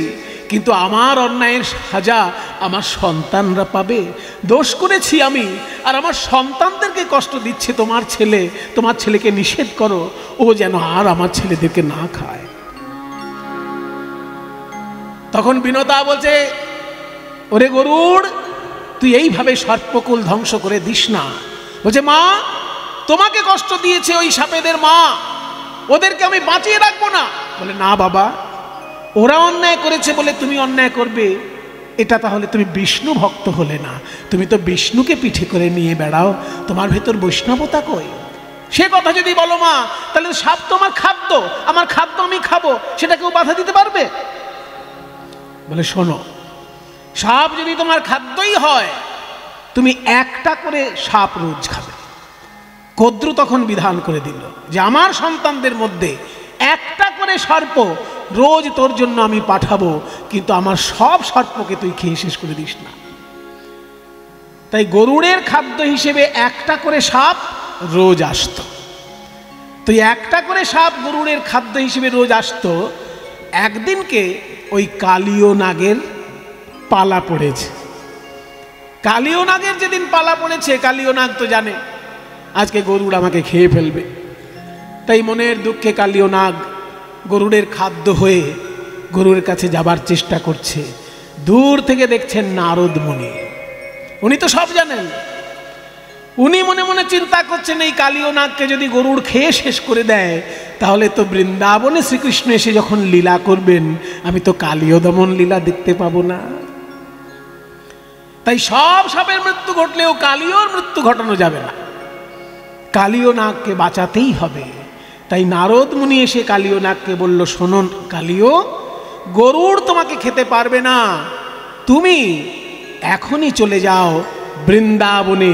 কিন্তু আমার অন্যায়ের সাজা আমার সন্তানরা পাবে। দোষ করেছি আমি, আর আমার সন্তানদেরকে কষ্ট দিচ্ছে তোমার ছেলে। তোমার ছেলেকে নিষেধ করো, ও যেন আর আমার ছেলেদেরকে না খায়। তখন বিনতা বলছে, ওরে গরুড়, তুই এইভাবে সর্পকুল ধ্বংস করে দিস না। বলছে, মা তোমাকে কষ্ট দিয়েছে ওই সাপেদের মা, ওদেরকে আমি বাঁচিয়ে রাখবো না। বলে, না বাবা, ওরা অন্যায় করেছে বলে তুমি অন্যায় করবে, এটা তাহলে তুমি বিষ্ণু ভক্ত হলে না। তুমি তো বিষ্ণুকে পিঠে করে নিয়ে বেড়াও, তোমার ভেতর বৈষ্ণবতা কই? সে কথা যদি বলো মা, তাহলে সাপ তো আমার খাদ্য, আমার খাদ্য আমি খাবো, সেটা কেউ বাধা দিতে পারবে? বলে, শোনো, সাপ যদি তোমার খাদ্যই হয়, তুমি একটা করে সাপ রোজ খাবে। কদ্রু তখন বিধান করে দিল যে আমার সন্তানদের মধ্যে একটা করে সর্প রোজ তোর জন্য আমি পাঠাবো, কিন্তু আমার সব সর্পকে তুই খেয়ে শেষ করে দিস না। তাই গরুড়ের খাদ্য হিসেবে একটা করে সাপ রোজ আসতো। তো একটা করে সাপ গরুড়ের খাদ্য হিসেবে রোজ আসতো। একদিনকে ওই কালীয় নাগের পালা পড়েছে। কালীয় নাগের যেদিন পালা পড়েছে, কালীয় নাগ তো জানে আজকে গরুড় আমাকে খেয়ে ফেলবে, তাই মনের দুঃখে কালীয় নাগ গরুড়ের খাদ্য হয়ে গরুড়ের কাছে যাবার চেষ্টা করছে। দূর থেকে দেখছেন নারদ মুনি, উনি তো সব জানেন। উনি মনে মনে চিন্তা করছেন, এই কালীয় নাগকে যদি গরুড় খেয়ে শেষ করে দেয়, তাহলে তো বৃন্দাবনে শ্রীকৃষ্ণ এসে যখন লীলা করবেন, আমি তো কালীয় দমন লীলা দেখতে পাবো না। তাই সব সাপের মৃত্যু ঘটলেও কালীয়র মৃত্যু ঘটানো যাবে না, কালীয় নাগকে বাঁচাতেই হবে। তাই নারদ মুনি এসে কালীয় নাগকে বলল, শোনো কালীয়, গরুড় তোমাকে খেতে পারবে না, তুমি এখনই চলে যাও বৃন্দাবনে,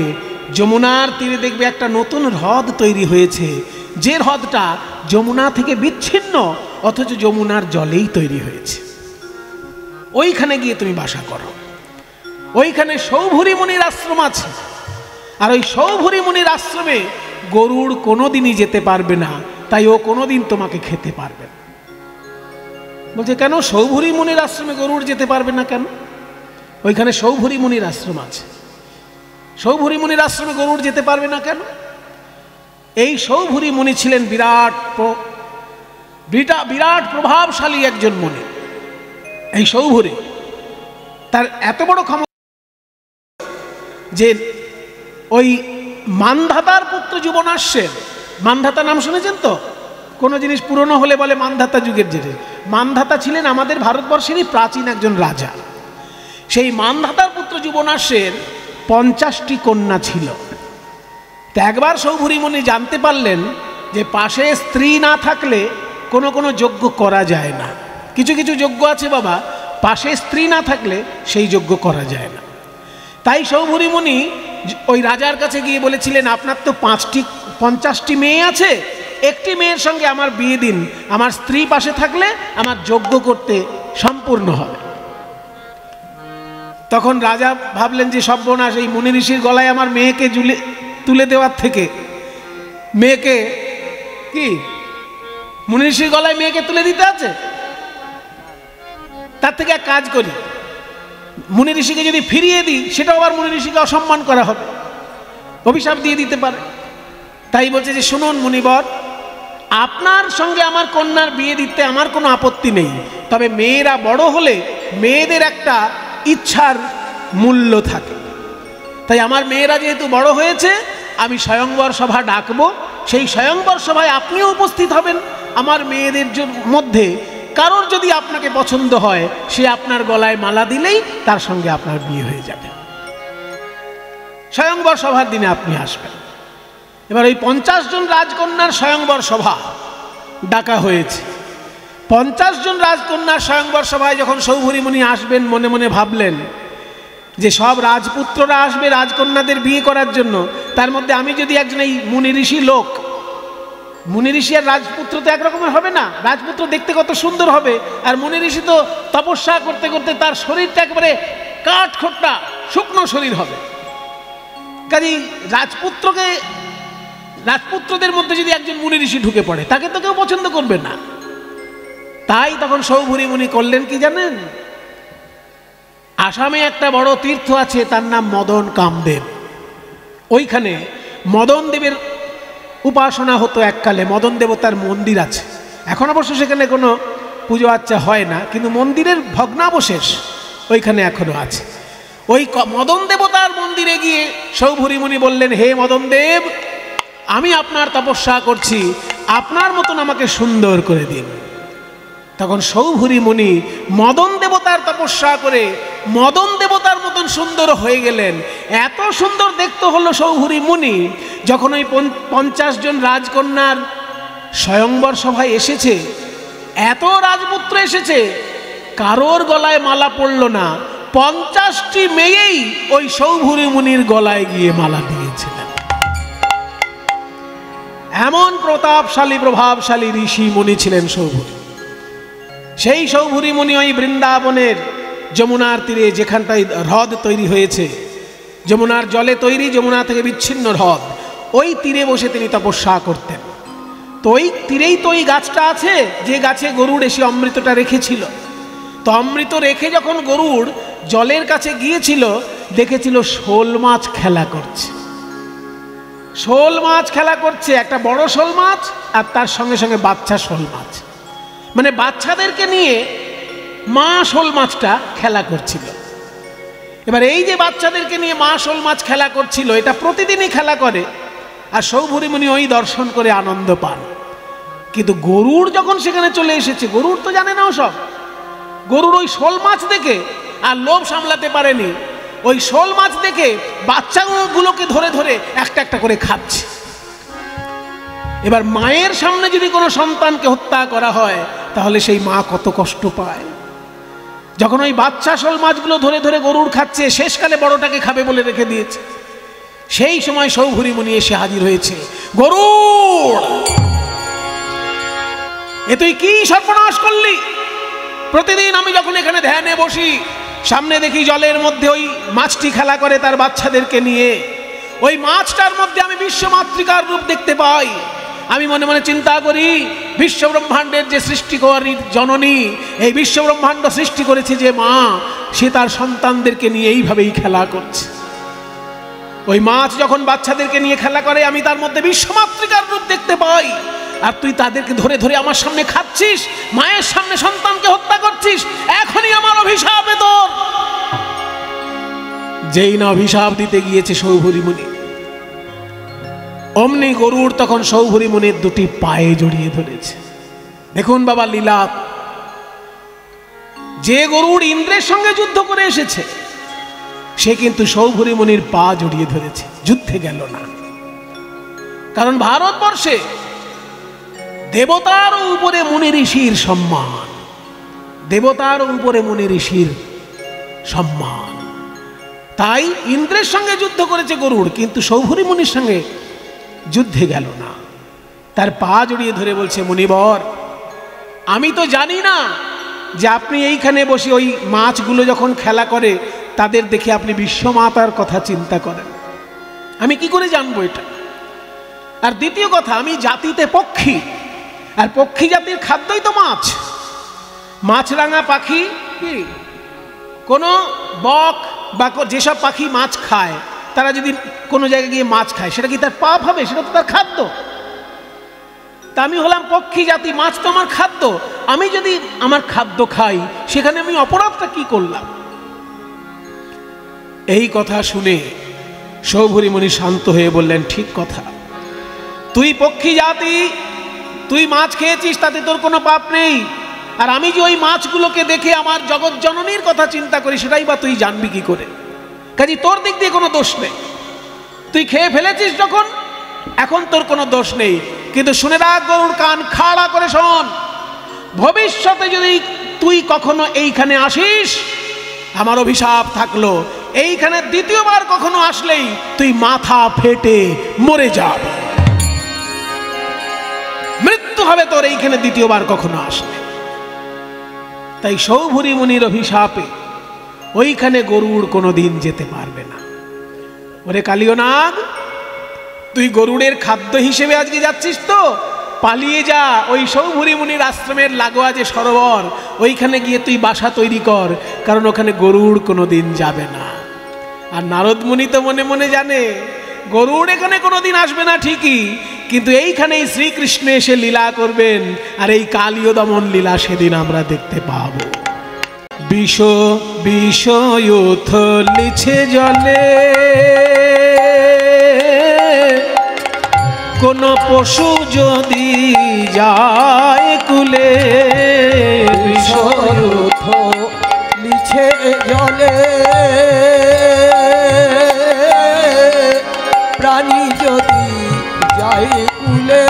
যমুনার তীরে দেখবে একটা নতুন হ্রদ তৈরি হয়েছে, যে হ্রদটা যমুনা থেকে বিচ্ছিন্ন অথচ যমুনার জলেই তৈরি হয়েছে। ওইখানে গিয়ে তুমি বাসা করো। ওইখানে সৌভরী মুনির আশ্রম আছে, আর ওই সৌভরী মুনির আশ্রমে গরুড় কোনোদিনই যেতে পারবে না, তাই ও কোনোদিন তোমাকে খেতে পারবে না। বলছে কেন সৌভরী মুনির আশ্রমে গরুড় যেতে পারবে না কেন? ওইখানে সৌভরী মুনির আশ্রম আছে, সৌভরী মুনির আশ্রমে গরুড় যেতে পারবে না কেন? এই সৌভরী মুনি ছিলেন বিরাট প্রভাবশালী একজন মুনি। এই সৌভরী, তার এত বড় ক্ষমতা যে ওই মান্ধাতার পুত্র যুবনাশ্বের, মান্ধাতা নাম শুনেছেন তো? কোনো জিনিস পুরনো হলে বলে মান্ধাতা যুগের জেরে। মান্ধাতা ছিলেন আমাদের ভারতবর্ষেরই প্রাচীন একজন রাজা। সেই মান্ধাতার পুত্র যুবনাশ্বের 50টি কন্যা ছিল। তো একবার সৌভরী মুনি জানতে পারলেন যে পাশে স্ত্রী না থাকলে কোনো কোনো যজ্ঞ করা যায় না। কিছু কিছু যজ্ঞ আছে বাবা, পাশে স্ত্রী না থাকলে সেই যজ্ঞ করা যায় না। তাই সৌভরী মুনি ওই রাজার কাছে গিয়ে বলেছিলেন, আপনার তো 50টি মেয়ে আছে, একটি মেয়ের সঙ্গে আমার বিয়ে দিন, আমার স্ত্রী পাশে থাকলে আমার যজ্ঞ করতে সম্পূর্ণ হবে। তখন রাজা ভাবলেন যে সর্বনাশ, এই মুনি ঋষির গলায় আমার মেয়েকে তুলে দেওয়ার থেকে মেয়েকে কি মুনি ঋষির গলায় মেয়েকে তুলে দিতে আছে, তার থেকে এক কাজ করি, মুনি ঋষিকে যদি ফিরিয়ে দিই সেটাও আবার মুনি ঋষিকে অসম্মান করা হবে, অভিশাপ দিয়ে দিতে পারে। তাই বলছে যে শুনুন মুনিবর, আপনার সঙ্গে আমার কন্যার বিয়ে দিতে আমার কোনো আপত্তি নেই, তবে মেয়েরা বড় হলে মেয়েদের একটা ইচ্ছার মূল্য থাকে। তাই আমার মেয়েরা যেহেতু বড় হয়েছে, আমি স্বয়ংবর সভা ডাকবো, সেই স্বয়ংবর সভায় আপনিও উপস্থিত হবেন। আমার মেয়েদের মধ্যে কারোর যদি আপনাকে পছন্দ হয়, সে আপনার গলায় মালা দিলেই তার সঙ্গে আপনার বিয়ে হয়ে যাবে। স্বয়ংবর সভার দিনে আপনি আসবেন। এবার ওই 50 জন রাজকন্যার স্বয়ংবর সভা ডাকা হয়েছে। 50 জন রাজকন্যার স্বয়ংবর সভায় যখন সৌভরী মুনি আসবেন, মনে মনে ভাবলেন যে সব রাজপুত্ররা আসবে রাজকন্যাদের বিয়ে করার জন্য, তার মধ্যে আমি যদি একজন এই মুনি ঋষি লোক, মুনি ঋষি আর রাজপুত্র তো একরকমের হবে না। রাজপুত্র দেখতে কত সুন্দর হবে, আর মুনি ঋষি তো তপস্যা করতে করতে তার শরীরটা একেবারে কাঠখোট্টা শুকনো শরীর হবে। কাজেই রাজপুত্রদের মধ্যে যদি একজন মুনি ঋষি ঢুকে পড়ে, তাকে তো কেউ পছন্দ করবে না। তাই তখন সৌভরী মুনি করলেন কি জানেন? আসামে একটা বড় তীর্থ আছে, তার নাম মদন কামদেব। ওইখানে মদন দেবের উপাসনা হতো এককালে। মদন দেবতার মন্দির আছে, এখন অবশ্য সেখানে কোনো পুজো আর্চা হয় না, কিন্তু মন্দিরের ভগ্নাবশেষ ওইখানে এখনো আছে। ওই মদন দেবতার মন্দিরে গিয়ে সৌভরী মুনি বললেন, হে মদন দেব, আমি আপনার তপস্যা করছি, আপনার মতন আমাকে সুন্দর করে দিন। তখন সৌভরী মুনি মদন দেবতার তপস্যা করে মদন দেবতার মতন সুন্দর হয়ে গেলেন। এত সুন্দর দেখতে হলো সৌভরী মুনি, যখন ওই 50 জন রাজকন্যার স্বয়ংবর সভায় এসেছে, এত রাজপুত্র এসেছে, কারোর গলায় মালা পড়ল না। 50টি মেয়েই ওই সৌভরী মুনির গলায় গিয়ে মালা দিয়েছিলেন। এমন প্রভাবশালী ঋষি মুনি ছিলেন সৌভরী। সেই সৌভরী মুনি ওই বৃন্দাবনের যমুনার তীরে, যেখানটায় হ্রদ তৈরি হয়েছে, যমুনার জলে তৈরি, যমুনা থেকে বিচ্ছিন্ন হ্রদ, ওই তীরে বসে তিনি তপস্যা করতেন। তো ওই তীরেই তো ওই গাছটা আছে, যে গাছে গরুড় এসে অমৃতটা রেখেছিল। তো অমৃত রেখে যখন গরুড় জলের কাছে গিয়েছিল, দেখেছিল শোল মাছ খেলা করছে। শোল মাছ খেলা করছে, একটা বড় শোল মাছ আর তার সঙ্গে সঙ্গে বাচ্চা শোল মাছ, মানে বাচ্চাদেরকে নিয়ে মা শোল মাছটা খেলা করছিল। এবার এই যে বাচ্চাদেরকে নিয়ে মা শোল মাছ খেলা করছিল, এটা প্রতিদিনই খেলা করে, আর সৌভরী মুনি ওই দর্শন করে আনন্দ পান। কিন্তু গরুড় যখন সেখানে চলে এসেছে, গরুড় তো জানে না ওসব। গরুড় ওই শোল মাছ দেখে আর লোভ সামলাতে পারেনি, ওই শোল মাছ দেখে বাচ্চাগুলোকে ধরে ধরে একটা একটা করে খাচ্ছে। এবার মায়ের সামনে যদি কোনো সন্তানকে হত্যা করা হয়, তাহলে সেই মা কত কষ্ট পায়। যখন ওই বাচ্চা শোল মাছগুলো ধরে ধরে গরুড় খাচ্ছে, শেষকালে বড়টাকে খাবে বলে রেখে দিয়েছে, সেই সময় সৌভরি মুনি এসে হাজির হয়েছে। গরুড়, এ তুই কি সর্বনাশ করলি? প্রতিদিন আমি যখন এখানে ধ্যানে বসি, সামনে দেখি জলের মধ্যে ওই মাছটি খেলা করে তার বাচ্চাদেরকে নিয়ে। ওই মাছটার মধ্যে আমি বিশ্বমাতৃকার রূপ দেখতে পাই। আমি মনে মনে চিন্তা করি, বিশ্বব্রহ্মাণ্ডের যে সৃষ্টিকরী জননী, এই বিশ্বব্রহ্মাণ্ড সৃষ্টি করেছে যে মা, সে তার সন্তানদেরকে নিয়ে এইভাবেই খেলা করছে। ওই মাছ যখন বাচ্চাদেরকে নিয়ে খেলা করে, আমি তার মধ্যে বিশ্বমাতৃকার রূপ দেখতে পাই। আর তুই তাদেরকে ধরে ধরে আমার সামনে খাচ্ছিস, মায়ের সামনে সন্তানকে হত্যা করছিস। এখনই আমার অভিশাপে তোর। যেই না অভিশাপ দিতে গিয়েছে সৌভরি মুনি, অমনি গরুড় তখন সৌভরি মুনির দুটি পায়ে জড়িয়ে ধরেছে। দেখুন বাবা লীলা, যে গরুড় ইন্দ্রের সঙ্গে যুদ্ধ করে এসেছে, সে কিন্তু সৌভরি মুনির পা জড়িয়ে ধরেছে, যুদ্ধে গেল না। কারণ ভারতবর্ষে দেবতার উপরে মুনি ঋষির সম্মান, দেবতার উপরে মুনি ঋষির সম্মান। তাই ইন্দ্রের সঙ্গে যুদ্ধ করেছে গরুড়, কিন্তু সৌভরি মুনির সঙ্গে যুদ্ধে গেল না। তার পা জড়িয়ে ধরে বলছে, মুনিবর, আমি তো জানি না যে আপনি এইখানে বসে ওই মাছগুলো যখন খেলা করে তাদের দেখে আপনি বিশ্বমাতার কথা চিন্তা করেন। আমি কি করে জানবো এটা? আর দ্বিতীয় কথা, আমি জাতিতে পক্ষী, আর পক্ষী জাতির খাদ্যই তো মাছ। মাছরাঙা পাখি কি কোনো বক বা যেসব পাখি মাছ খায়, তারা যদি কোনো জায়গায় গিয়ে মাছ খায়, সেটা কি তার পাপ হবে? সেটা তো তার খাদ্য। তা আমি হলাম পক্ষী জাতি, মাছ তো আমার খাদ্য। আমি যদি আমার খাদ্য খাই, সেখানে আমি অপরাধটা কি করলাম? এই কথা শুনে সৌভরি মুনি শান্ত হয়ে বললেন, ঠিক কথা, তুই পক্ষী জাতি, তুই মাছ খেয়েছিস, তাতে তোর কোনো পাপ নেই। আর আমি যে ওই মাছগুলোকে দেখে আমার জগৎ জননীর কথা চিন্তা করি, সেটাই বা তুই জানবি কি করে? কাজে তোর দিক দিয়ে কোনো দোষ নেই। তুই খেয়ে ফেলেছিস যখন, এখন তোর কোনো দোষ নেই। কিন্তু শুনে রাখ গরুড়, কান খাড়া করে শোন, ভবিষ্যতে যদি তুই কখনো এইখানে আসিস, আমার অভিশাপ থাকলো, এইখানে দ্বিতীয়বার কখনো আসলেই তুই মাথা ফেটে মরে যাবে, মৃত্যু হবে তোর এইখানে দ্বিতীয়বার কখনো আসলে। তাই সৌভরি মুনির অভিশাপে ওইখানে গরুড় কোনোদিন যেতে পারবে না। ওরে কালিয়নাগ, তুই গরুড়ের খাদ্য হিসেবে আজকে যাচ্ছিস তো, পালিয়ে যা। ওই সৌভরি মুনির আশ্রমের লাগোয়া যে সরোবর, ওইখানে গিয়ে তুই বাসা তৈরি কর, কারণ ওখানে গরুড় কোনোদিন যাবে না। আর নারদ মুনি তো মনে মনে জানে গরুড় এখানে কোনোদিন আসবে না ঠিকই, কিন্তু এইখানেই শ্রীকৃষ্ণ এসে লীলা করবেন, আর এই কালীয় দমন লীলা সেদিন আমরা দেখতে পাব। বিষ লিছে জলে, কোন পশু যদি যায় কুলে, বিষ লিছে জলে, প্রাণী যদি যায় কুলে,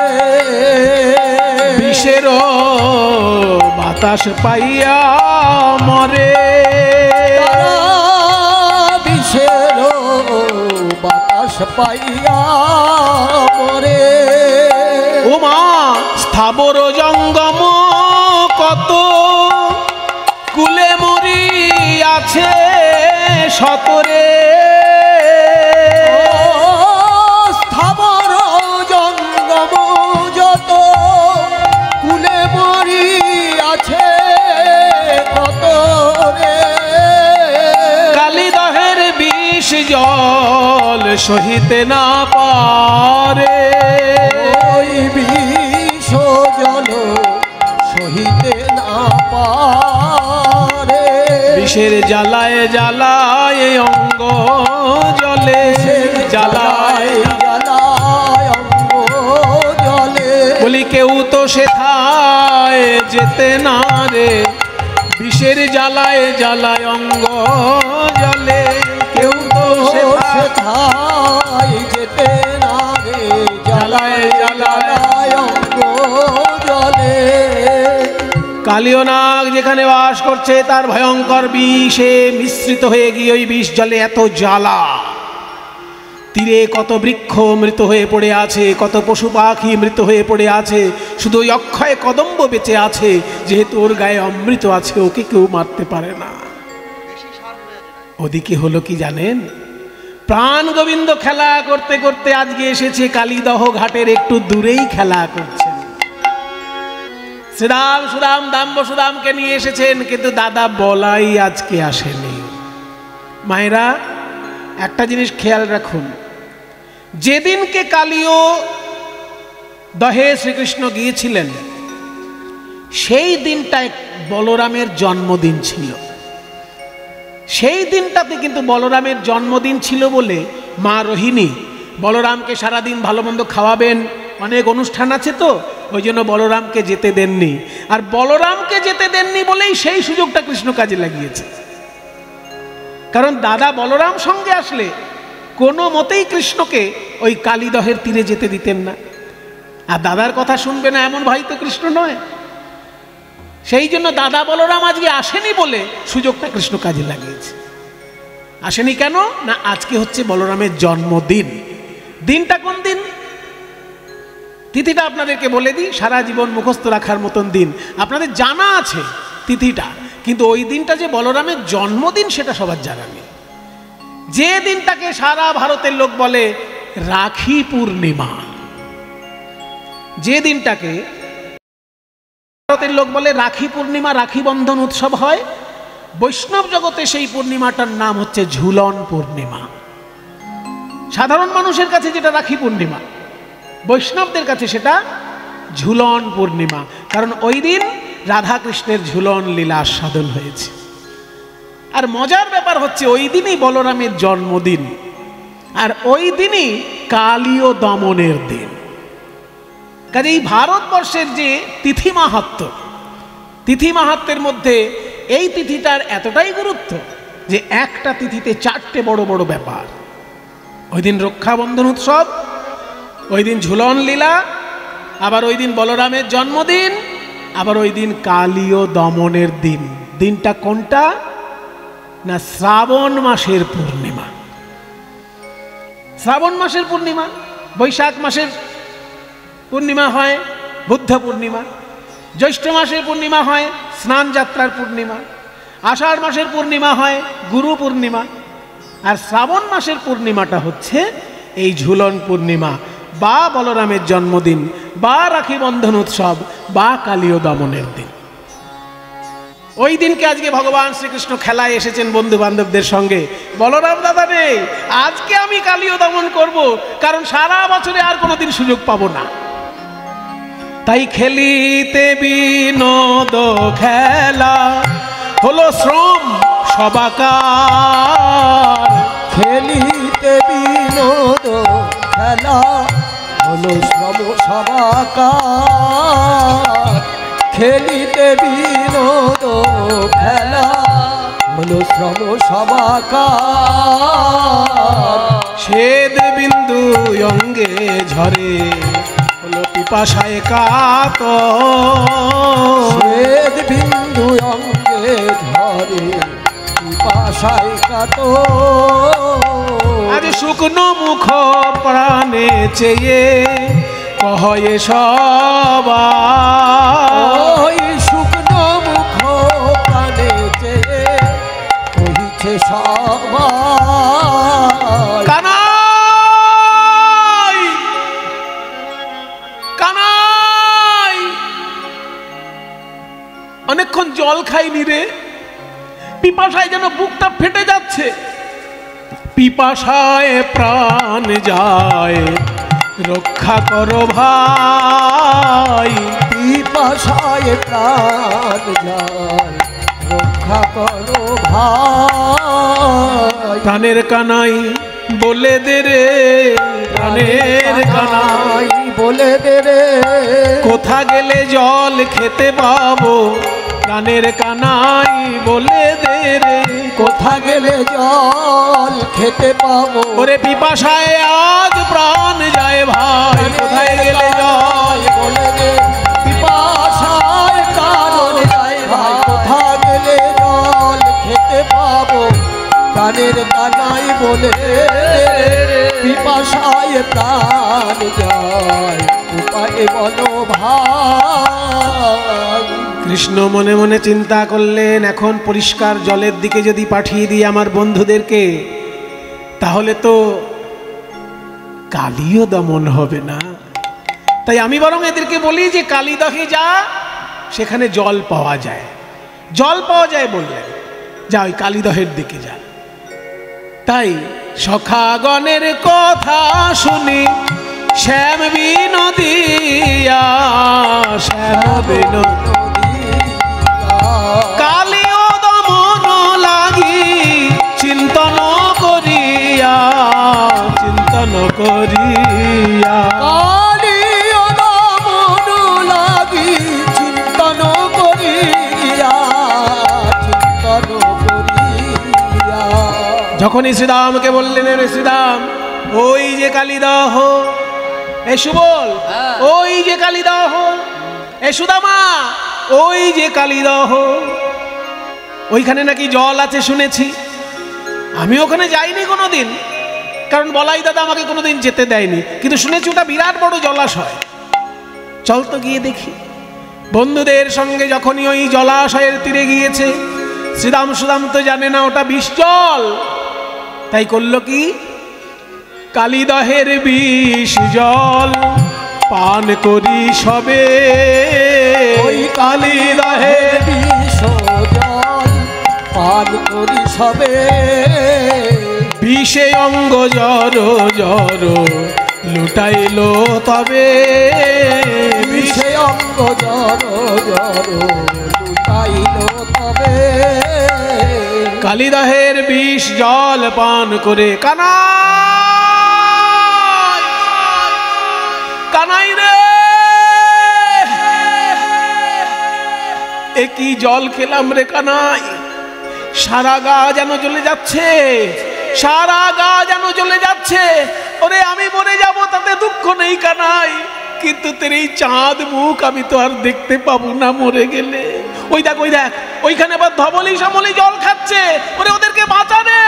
বিষের বাতাস পাইয়া মরে, বিষের বাতাস পাইয়া মরে। ওমা স্থাবর জঙ্গম কত, কুলে মরি আছে সতরে, স্থাবর জঙ্গম যত, কুলে মরি আছে কত রে। কালিদহের বিষ জল সহিতে না পারে, ওই বিষ জল সহিতে না পারে। বিষের জ্বালায় জ্বালায় অঙ্গ জলে, জ্বালায় জ্বালায় অঙ্গ জলে। বলি কেউ তো সেথায় যেতে না রে, বিষের জ্বালায় জ্বালায় অঙ্গ জলে, কেউ তো সেথায় যেতে না রে, জ্বালায় জ্বালায় অঙ্গ জলে। কালীয় নাগ যেখানে বাস করছে তার ভয়ঙ্কর বিষে মিশ্রিত হয়ে গিয়ে ওই বিষ জলে এত জ্বালা, তীরে কত বৃক্ষ মৃত হয়ে পড়ে আছে, কত পশু পাখি মৃত হয়ে পড়ে আছে, শুধু ওই অক্ষয় কদম্ব বেঁচে আছে, যেহেতু ওর গায়ে অমৃত আছে, ওকে কেউ মারতে পারে না। ওদিকে হলো কি জানেন, প্রাণ গোবিন্দ খেলা করতে করতে আজকে এসেছে কালীদহ ঘাটের একটু দূরেই খেলা করছেন। শ্রীরাম সুদাম দাম্ব সুদামকে নিয়ে এসেছেন, কিন্তু দাদা বলাই আজকে আসেনি। মায়েরা একটা জিনিস খেয়াল রাখুন, যেদিনকে কালীয় দহে শ্রীকৃষ্ণ গিয়েছিলেন সেই দিনটায় বলরামের জন্মদিন ছিল। সেই দিনটাতে কিন্তু বলরামের জন্মদিন ছিল বলে মা রোহিণী বলরামকে সারাদিন ভালো মন্দ খাওয়াবেন, অনেক অনুষ্ঠান আছে তো, ওই জন্য বলরামকে যেতে দেননি। আর বলরামকে যেতে দেননি বলেই সেই সুযোগটা কৃষ্ণ কাজে লাগিয়েছে। কারণ দাদা বলরাম সঙ্গে আসলে কোনো মতেই কৃষ্ণকে ওই কালীদহের তীরে যেতে দিতেন না। আর দাদার কথা শুনবে না এমন ভাই তো কৃষ্ণ নয়। সেই জন্য দাদা বলরাম আজকে আসেনি বলে সুযোগটা কৃষ্ণ কাজে লাগিয়েছে। আসেনি কেন না, আজকে হচ্ছে বলরামের জন্মদিন। দিনটা কোন দিন, তিথিটা আপনাদেরকে বলে দিই, সারা জীবন মুখস্থ রাখার মতন দিন। আপনাদের জানা আছে তিথিটা, কিন্তু ওই দিনটা যে বলরামের জন্মদিন সেটা সবার জানা নেই। যে দিনটাকে সারা ভারতের লোক বলে রাখি পূর্ণিমা, যে দিনটাকে ভারতের লোক বলে রাখি পূর্ণিমা, রাখি বন্ধন উৎসব হয়, বৈষ্ণব জগতে সেই পূর্ণিমাটার নাম হচ্ছে ঝুলন পূর্ণিমা। সাধারণ মানুষের কাছে যেটা রাখি পূর্ণিমা, বৈষ্ণবদের কাছে সেটা ঝুলন পূর্ণিমা। কারণ ওই দিন রাধা কৃষ্ণের ঝুলন লীলা আস্বাদন হয়েছে। আর মজার ব্যাপার হচ্ছে ওই দিনই বলরামের জন্মদিন, আর ওই দিনই কালীয় দমনের দিন। কাজে এই ভারতবর্ষের যে তিথি মাহাত্ম্য, তিথি মাহাত্ম্যের মধ্যে এই তিথিটার এতটাই গুরুত্ব যে একটা তিথিতে চারটে বড় বড় ব্যাপার। ওই দিন রক্ষাবন্ধন উৎসব, ওই দিন ঝুলন লীলা, আবার ওই দিন বলরামের জন্মদিন, আবার ওই দিন কালীয় দমনের দিন। দিনটা কোনটা না, শ্রাবণ মাসের পূর্ণিমা। শ্রাবণ মাসের পূর্ণিমা, বৈশাখ মাসের পূর্ণিমা হয় বুদ্ধ পূর্ণিমা, জ্যৈষ্ঠ মাসের পূর্ণিমা হয় স্নান যাত্রার পূর্ণিমা, আষাঢ় মাসের পূর্ণিমা হয় গুরু পূর্ণিমা, আর শ্রাবণ মাসের পূর্ণিমাটা হচ্ছে এই ঝুলন পূর্ণিমা বা বলরামের জন্মদিন বা রাখি বন্ধন উৎসব বা কালীয় দমনের দিন। ওই দিনকে আজকে ভগবান শ্রীকৃষ্ণ খেলায় এসেছেন বন্ধু বান্ধবদের সঙ্গে। বলরাম দাদা নেই, আজকে আমি কালীয় দমন করব, কারণ সারা বছরে আর কোনোদিন সুযোগ পাবো না। তাই খেলিতে বিনোদ খেলা হলো শ্রম সবাকার, খেলিতে বিনোদ খেলা হলো শ্রম সবাকার, খেলিতে বিনোদ খেলা হলো শ্রম সবাকার। শ্বেদ বিন্দু অঙ্গে ঝরে হলো পিপাসায় কাতর, শ্বেদ বিন্দু অঙ্গে ঝরে পিপাসায় কাতর। আজ শুকনো মুখ প্রাণে চেয়ে কহে সবাই, শুকনো মুখ প্রাণে চেয়ে কহিছে সবাই। কানাই কানাই, অনেকক্ষণ জল খাইনি রে, পিপাসায় যেন বুকটা ফেটে যাচ্ছে। পিপাসায় প্রাণ যায় রক্ষা করো ভাই, পিপাসায় প্রাণ যায় রক্ষা করো ভাই। প্রাণের কানাই বলে দে রে, প্রাণের কানাই বলে দে রে, কোথা গেলে জল খেতে পাবো, প্রাণের কানাই বলে দে রে, কোথা গেলে জল খেতে পাবো। ওরে পিপাসায় আজ প্রাণ যায় ভাই, কোথায় গেলে জল বলে দে, পিপাসায় কারণ যায় প্রাণের কানাই বলে পিপাসায় প্রাণ যায় উপায় বলো ভাই। কৃষ্ণ মনে মনে চিন্তা করলেন, এখন পরিষ্কার জলের দিকে যদি পাঠিয়ে দিই আমার বন্ধুদেরকে, তাহলে তো কালিও দমন হবে না। তাই আমি বরং এদেরকে বলি যে কালীদহে যা, সেখানে জল পাওয়া যায়, জল পাওয়া যায় বললেন, যা ওই কালীদহের দিকে যা। তাই সখাগণের কথা শুনি শ্যাম বিনোদিয়া, শ্যাম বিনোদিয়া কালীয় দমন লাগি চিন্তন করিয়া, চিন্তন করিয়া কালীয় দমন লাগি চিন্তন করিয়া, চিন্তন করিয়া। যখনই শ্রীরামকে বললেন, রে শ্রীরাম ওই যে কালীদহ, এ সুবল ওই যে কালীদহ, এ সুদামা ওই যে কালীদহ, ওইখানে নাকি জল আছে শুনেছি। আমি ওখানে যাইনি কোনোদিন, কারণ বলাই দাদা আমাকে কোনোদিন যেতে দেয়নি, কিন্তু শুনেছি ওটা বিরাট বড় জলাশয়, চল তো গিয়ে দেখি। বন্ধুদের সঙ্গে যখনই ওই জলাশয়ের তীরে গিয়েছে, শ্রীরাম সুদাম তো জানে না ওটা বিষ জল, তাই করলো কি, কালীদহের বিষ জল পান করি সবে, ওই কালীদহের বিষ জল পান করি সবে, বিষে অঙ্গ জর জর লুটাইলো তবে, বিষে অঙ্গ জর জর লুটাইল তবে। কালীদহের বিষ জল পান করে কানাই, কানাই রে একই জল খেলাম রে কানাই, সারা গা যেন জ্বলে যাচ্ছে, সারা গা যেন জ্বলে যাচ্ছে। ওরে আমি মরে যাব তাতে দুঃখ নেই কানাই, কিন্তু তোর এই চাঁদ মুখ আমি তো আর দেখতে পাবো না মরে গেলে। ওই দেখ ওই দেখ, ওইখানে আবার ধবলি সামলি জল খাচ্ছে, ওরে ওদেরকে বাঁচা রে।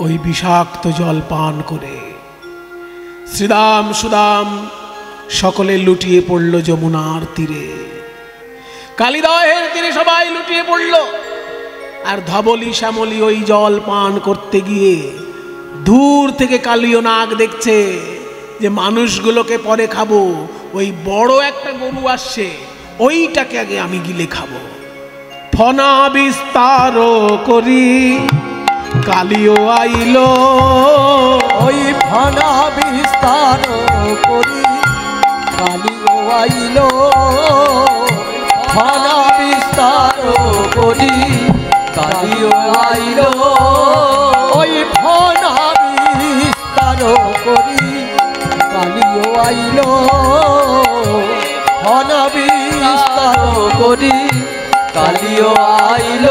ওই বিষাক্ত জল পান করে শ্রীরাম সুদাম সকলে লুটিয়ে পড়ল যমুনার তীরে, কালীদহের তীরে সবাই লুটিয়ে পড়ল। আর ধবলি শ্যামলি ওই জল পান করতে গিয়ে দূর থেকে কালীয় নাগ দেখছে যে মানুষগুলোকে পরে খাবো, ওই বড় একটা গরু আসছে, ওইটাকে আগে আমি গিলে খাবো। ফনা বিস্তার করি কালীয় আইল, ওই ফনা বিস্তার করি কালীয় আইল, ফনা বিস্তার করি কালীয় আইল, ওই ফনা বিস্তার করি কালীয় আইল, ফনা বিস্তার করি কালীয় আইল।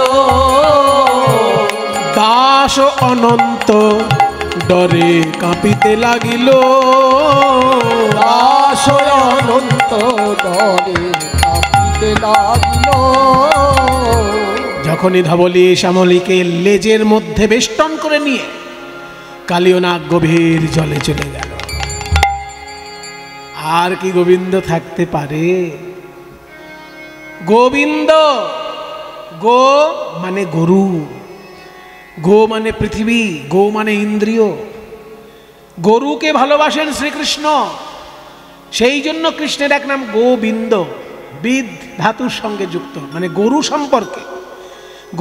দাস অনন্ত ডরে কাঁপিতে লাগিল, দাস অনন্ত ডরে কাঁপিতে লাগিল। যখনই ধবলি শ্যামলীকে লেজের মধ্যে বেষ্টন করে নিয়ে কালীয় নাগ গভীর জলে চলে গেল। আর কি গোবিন্দ থাকতে পারে? গোবিন্দ, গো মানে গরু, গো মানে পৃথিবী, গো মানে ইন্দ্রিয়। গরুকে ভালোবাসেন শ্রীকৃষ্ণ, সেই জন্য কৃষ্ণের এক নাম গোবিন্দ, বিদ ধাতুর সঙ্গে যুক্ত, মানে গরু সম্পর্কে,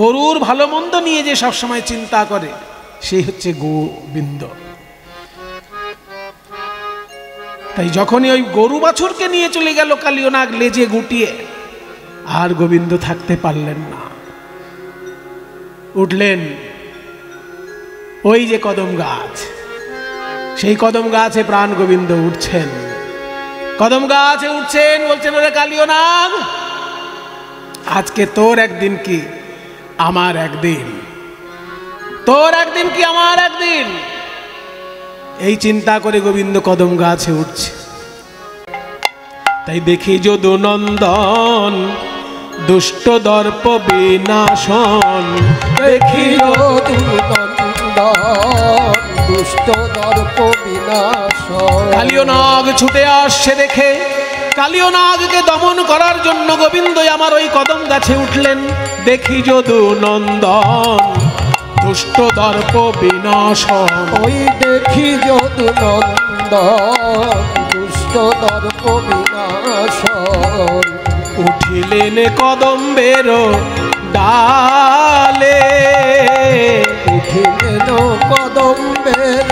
গরুর ভালো মন্দ নিয়ে যে সবসময় চিন্তা করে, সেই হচ্ছে গোবিন্দ। তাই যখনই ওই গরু বাছুরকে নিয়ে চলে গেল কালীয় নাগ লেজে গুটিয়ে, আর গোবিন্দ থাকতে পারলেন না, উঠলেন ওই যে কদম গাছ, সেই কদম গাছে প্রাণ গোবিন্দ উঠছেন, কদম গাছে উঠছেন, বলছেন ওরে কালীয় নাগ, আজকে তোর একদিন কি আমার একদিন, তোর একদিন কি আমার একদিন, এই চিন্তা করে গোবিন্দ কদম গাছে উঠছে। তাই দেখি যদু নন্দন দুষ্ট দর্প বিনাশন দেখি দুষ্ট দর্প বিনাশ। কালীয় নাগ ছুটে আসছে দেখে কালীয় নাগকে দমন করার জন্য গোবিন্দ আমার ওই কদম গাছে উঠলেন। দেখি যদু নন্দন দুষ্ট দর্প বিনাশন। ওই দেখি যদু নন্দন দুষ্ট দর্প বিনাশন। উঠিলেন কদম্বের ডালে উঠিলেন কদম্বের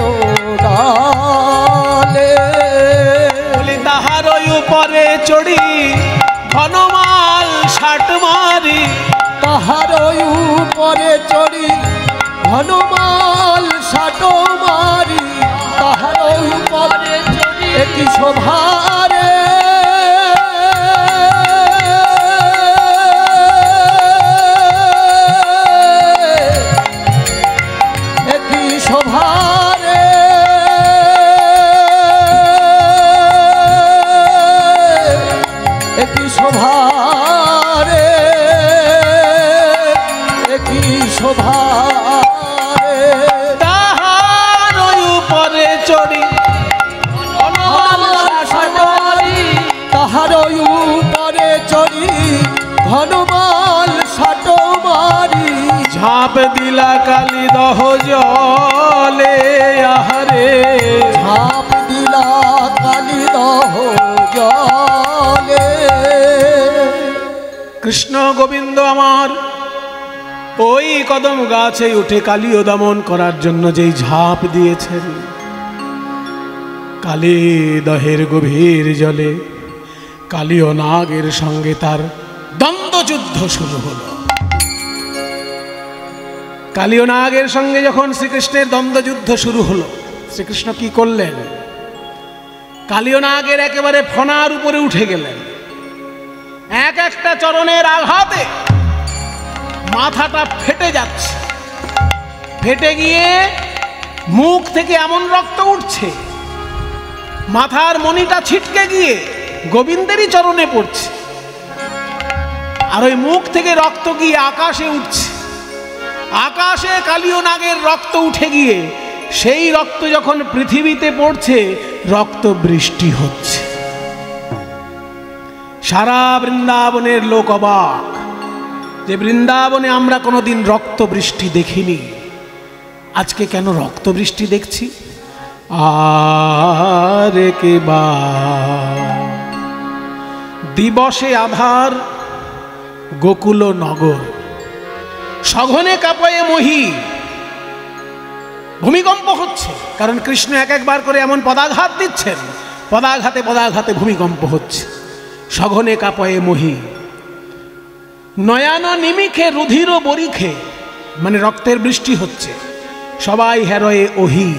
ডালে। তাহার উপরে চড়ি ঘনমাল ষাট মারি। তাহার উপরে চড়ি ঘনমাল ষাট মারি। তাহার উপরে চড়ি একই শোভারে একই শোভারে একই শোভারে একই শোভারে। তাহার উপরে চড়ি তাহার উপরে চড়ি ঘনমাল ষাট মারি। ঝাঁপ দিলা কালী দহ জলে আহারে। ঝাঁপ দিলা কালী দহ জলে। কৃষ্ণ গোবিন্দ আমার ওই কদম গাছে উঠে কালীয় দমন করার জন্য যেই ঝাঁপ দিয়েছেন, কালী দহের গভীর জলে কালীয় নাগের সঙ্গে তার দ্বন্দ্বযুদ্ধ শুরু হলো। কালীয় নাগের সঙ্গে যখন শ্রীকৃষ্ণের দ্বন্দ্বযুদ্ধ শুরু হলো, শ্রীকৃষ্ণ কি করলেন? কালীয় নাগের একেবারে ফনার উপরে উঠে গেলেন। এক একটা চরণের আঘাতে মাথাটা ফেটে যাচ্ছে, ফেটে গিয়ে মুখ থেকে এমন রক্ত উঠছে, মাথার মণিটা ছিটকে গিয়ে গোবিন্দেরই চরণে পড়ছে, আর ওই মুখ থেকে রক্ত গিয়ে আকাশে উঠছে। আকাশে কালীয় নাগের রক্ত উঠে গিয়ে সেই রক্ত যখন পৃথিবীতে পড়ছে, রক্ত বৃষ্টি হচ্ছে। সারা বৃন্দাবনের লোক অবাক যে বৃন্দাবনে আমরা কোনোদিন রক্ত বৃষ্টি দেখিনি, আজকে কেন রক্ত বৃষ্টি দেখছি? আরে কে বা দিবসে আধার গোকুল নগর, সঘনে কাঁপয়ে মহি। ভূমিকম্প হচ্ছে, কারণ কৃষ্ণ এক একবার করে এমন পদাঘাত দিচ্ছেন, পদাঘাতে পদাঘাতে ভূমিকম্প হচ্ছে। সঘনে কাঁপয়ে মহি, নয়ান নিমিখে রুধির বরিখে, মানে রক্তের বৃষ্টি হচ্ছে। সবাই হেরয়ে ওহি,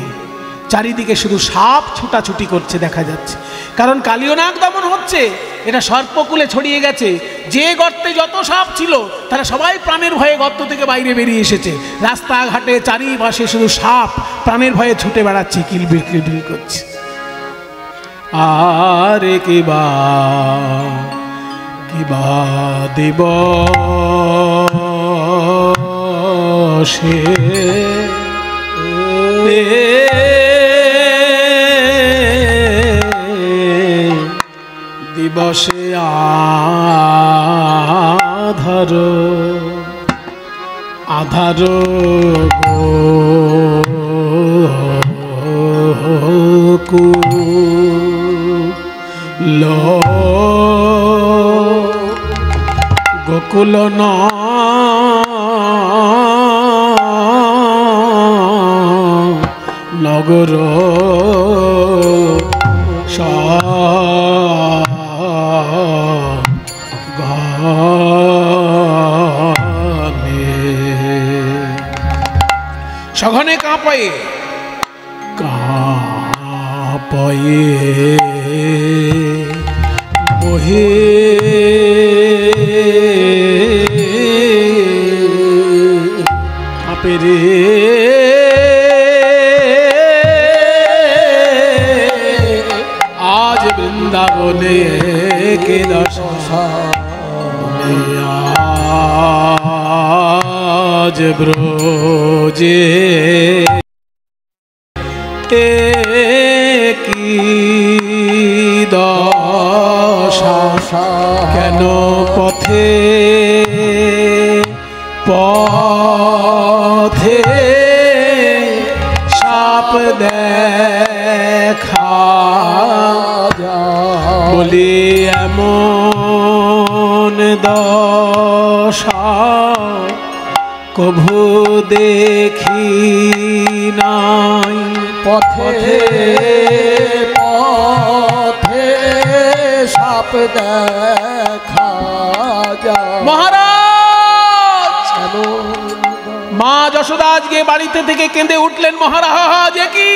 চারিদিকে শুধু সাপ ছুটাছুটি করছে দেখা যাচ্ছে, কারণ কালীয় নাগ দমন হচ্ছে। এটা সর্পকুলে ছড়িয়ে গেছে। যে গর্তে যত সাপ ছিল তারা সবাই প্রাণের ভয়ে গর্ত থেকে বাইরে বেরিয়ে এসেছে। রাস্তাঘাটে চারিপাশে শুধু সাপ প্রাণের ভয়ে ছুটে বেড়াচ্ছে, কিলবিল কিলবিল করছে। আরে কিবা দিবসে দিবসে আধার আধার গোকুল গোকুল নগর সঘনে কাঁপয়ে কাঁপয়ে বহে কাঁপে রে আজ বৃন্দাবনে কে দশা আজ ব্রজে কি দশা, কেন পথে পথে সাপ দেখা বলি এমন দশা কভু দেখি নাই। পথে পথে সাপ দেখা যায়। মহারাজ, মা যশোদা আজকে বাড়িতে থেকে কেঁদে উঠলেন। মহারাজ, এ কি?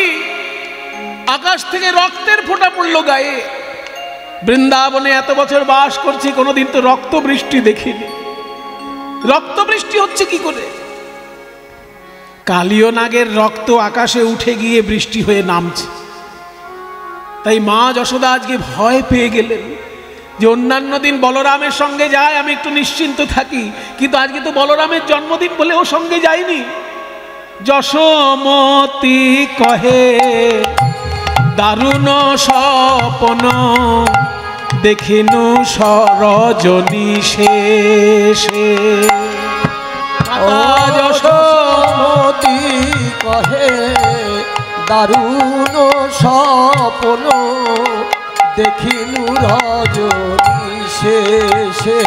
আকাশ থেকে রক্তের ফোঁটা পড়লো গায়ে। বৃন্দাবনে এত বছর বাস করছি, কোনোদিন তো রক্ত বৃষ্টি দেখিনি। রক্ত বৃষ্টি হচ্ছে কি করে? কালীয় নাগের রক্ত আকাশে উঠে গিয়ে বৃষ্টি হয়ে নামছে। তাই মা যশোদা আজকে ভয় পেয়ে গেলেন যে অন্যান্য দিন বলরামের সঙ্গে যায়, আমি একটু নিশ্চিন্ত থাকি, কিন্তু আজকে তো বলরামের জন্মদিন বলে ও সঙ্গে যায়নি। যশোমতী কহে দারুণ স্বপ্ন দেখিনু সরজনী শেষে। যশোমতী কহে দারুণ স্বপ্ন দেখিনু রজনী শেষে।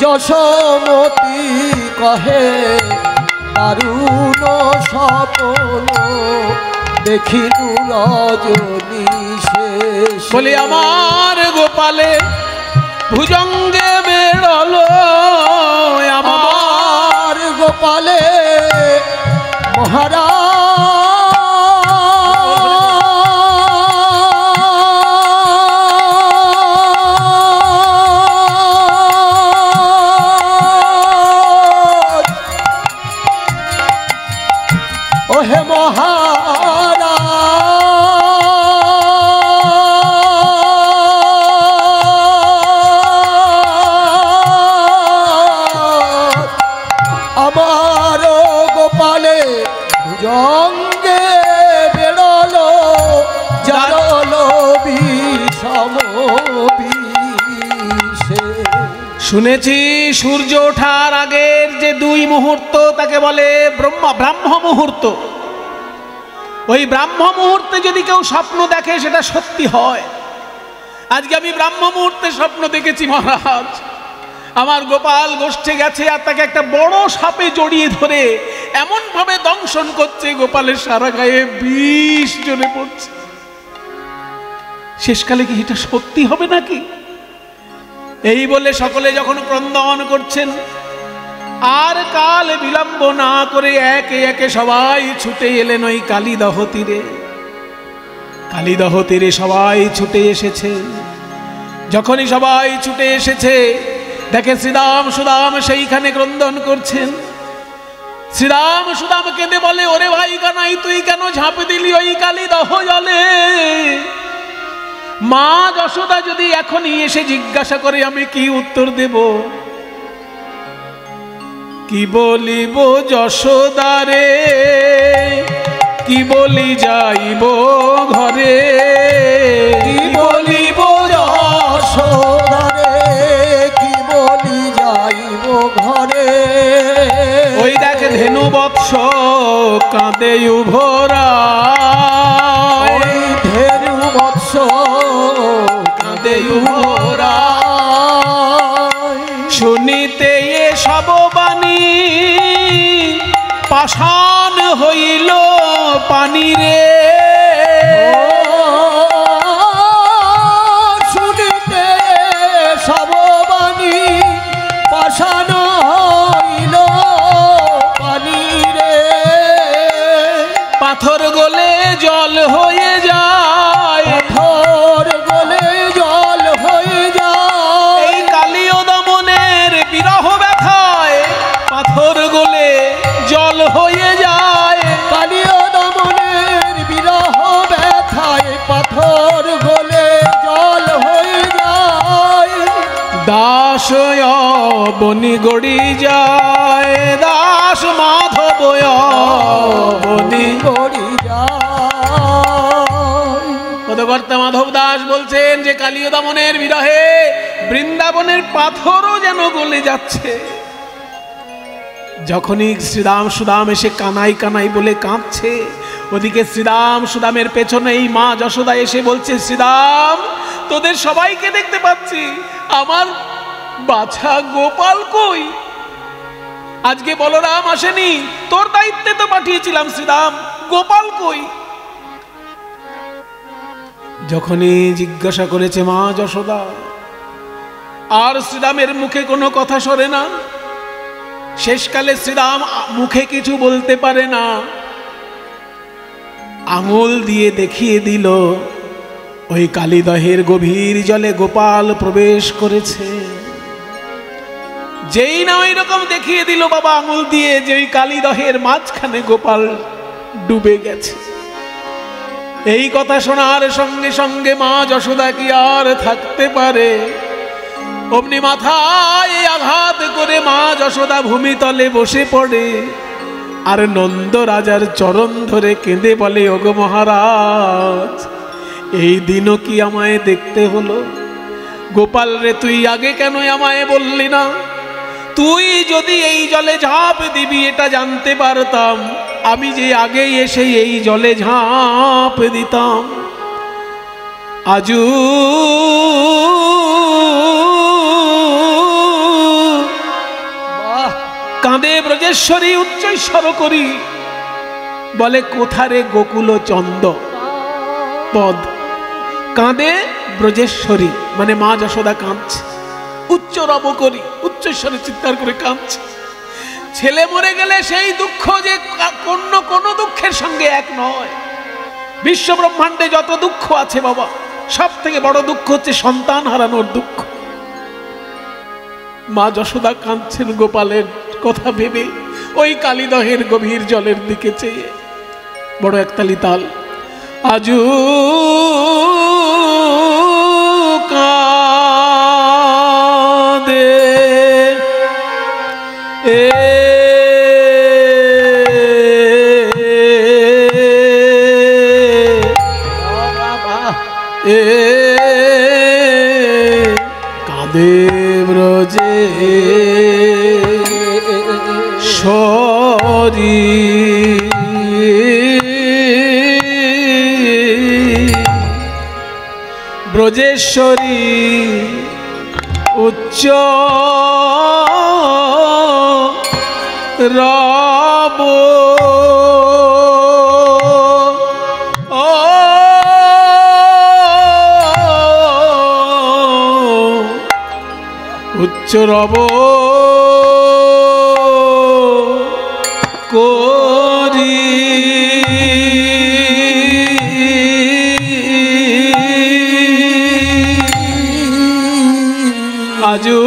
যশোমতী কহে দারুণ স্বপ্ন দেখিনু রজনী শেষে। বলে আমার গোপালে ভুজঙ্গে বেরলো, আমার গোপালে মহারাজ ওহে মহারাজ আমার গোপালে জঙ্গে বেরোলো জারলো বিষম বিষে। শুনেছি সূর্য ওঠার আগের যে 2 মুহূর্ত তাকে বলে ব্রাহ্ম মুহূর্ত। ওই ব্রাহ্ম মুহূর্তে যদি কেউ স্বপ্ন দেখে সেটা সত্যি হয়। আজকে আমি ব্রাহ্ম মুহূর্তে স্বপ্ন দেখেছি মহারাজ, আমার গোপাল গোষ্ঠে গেছে আর তাকে একটা বড় সাপে জড়িয়ে ধরে এমন ভাবে দংশন করছে, গোপালের সারা গায়ে বিষ জ্বলে পড়ছে। শেষকালে কি এটা সত্যি হবে নাকি? এই বলে সকলে যখন ক্রন্দন করছেন, আর কাল বিলম্ব না করে একে একে সবাই ছুটে এলেন ওই কালীদহ তীরে। কালীদহ তীরে সবাই ছুটে এসেছে। যখনই সবাই ছুটে এসেছে, দেখে শ্রীরাম সুদাম সেইখানে ক্রন্দন করছেন। শ্রীরাম সুদাম কেঁদে বলে, ওরে ভাই কানাই, তুই কেন ঝাঁপ দিলি ওই কালীদহ জলে? মা যশোদা যদি এখনই এসে জিজ্ঞাসা করে, আমি কি উত্তর দেব? কি বলিব যশোদারে, কি বলি যাইব ঘরে? কি বলিব যশোদারে, কি বলি যাইব ঘরে? ওই দেখে ধেনু বৎস কাঁদে উভরা, ওই ধেনু বৎস কাঁদে উভরা। শুনিতে এ সব বাণী পাষাণ হইল পানি রে। শুনিতে সব বাণী পাষাণ হইল পানি রে। পাথর গলে জল হয়ে যায়, পাথর গলে জল হয়ে যায়। এই কালীয় দমনের বিরহ ব্যথায় পাথর গলে জল হয়ে যায়। কালীয় দমনের দাস বনি গড়ি যায়, দাস মাধব বনি গড়ি যায়। পদকর্তা মাধব দাস বলছেন যে কালীয় দমনের বিরহে বৃন্দাবনের পাথরও যেন গলে যাচ্ছে। যখনই শ্রীরাম সুদাম এসে কানাই কানাই বলে কাঁদছে, ওদিকে শ্রীরাম সুদামের পেছনে এই মা যশোদা এসে বলছে, শ্রীরাম তোদের সবাইকে দেখতে পাচ্ছি, আমার বাছা গোপাল কই? আজকে বলরাম আসেনি, তোর দায়িত্বে তো পাঠিয়েছিলাম শ্রীরাম, গোপাল কই? যখনই জিজ্ঞাসা করেছে মা যশোদা, আর শ্রীরামের মুখে কোনো কথা সরে না। শেষকালে শ্রীরাম মুখে কিছু বলতে পারে না, আঙুল দিয়ে দেখিয়ে দিল ওই কালীদহের গভীর জলে গোপাল প্রবেশ করেছে। যেই না ওই রকম দেখিয়ে দিল বাবা আঙুল দিয়ে যে ওই কালীদহের মাঝখানে গোপাল ডুবে গেছে। এই কথা শোনার সঙ্গে সঙ্গে মা যশোদা কি আর থাকতে পারে? অমনি মাথায় আঘাত করে মা যশোদা ভূমিতলে বসে পড়ে, আর নন্দ রাজার চরণ ধরে কেঁদে বলে, ওগো মহারাজ, এই দিনও কি আমায় দেখতে হলো? গোপাল রে, তুই আগে কেন আমায় বললি না? তুই যদি এই জলে ঝাঁপ দিবি এটা জানতে পারতাম, আমি যে আগেই এসে এই জলে ঝাঁপ দিতাম। আজু কাঁদে ব্রজেশ্বরী উচ্চৈঃস্বর করি, বলে কোথারে গোকুল চন্দ পদ। কাঁদে ব্রজেশ্বরী মানে মা যশোদা কাঁদছে, উচ্চ রব করি, উচ্চস্বরে চিৎকার করে কাঁদছে। ছেলে মরে গেলে সেই দুঃখ যে কোন দুঃখের সঙ্গে এক নয়। বিশ্ব ব্রহ্মাণ্ডে যত দুঃখ আছে বাবা, সব থেকে বড় দুঃখ হচ্ছে সন্তান হারানোর দুঃখ। মা যশোদা কাঁদছেন গোপালের কথা ভেবে, ওই কালীদহের গভীর জলের দিকে চেয়ে। বড় একতালি তাল। আজু কাঁদে কাঁদে ব্রজে সরি ব্রজেশ্বরী উচ্চ রব উচ্চ রব করি আজু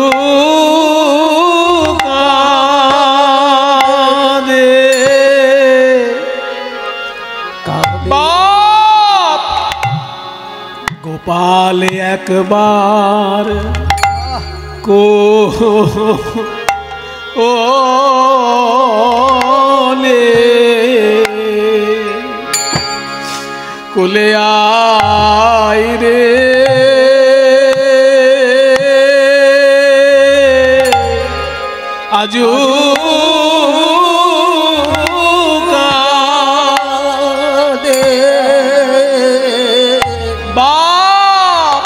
কাঁদে বাপ গোপাল একবার ওলে কোলে আয় রে আজু কাঁদে বাপ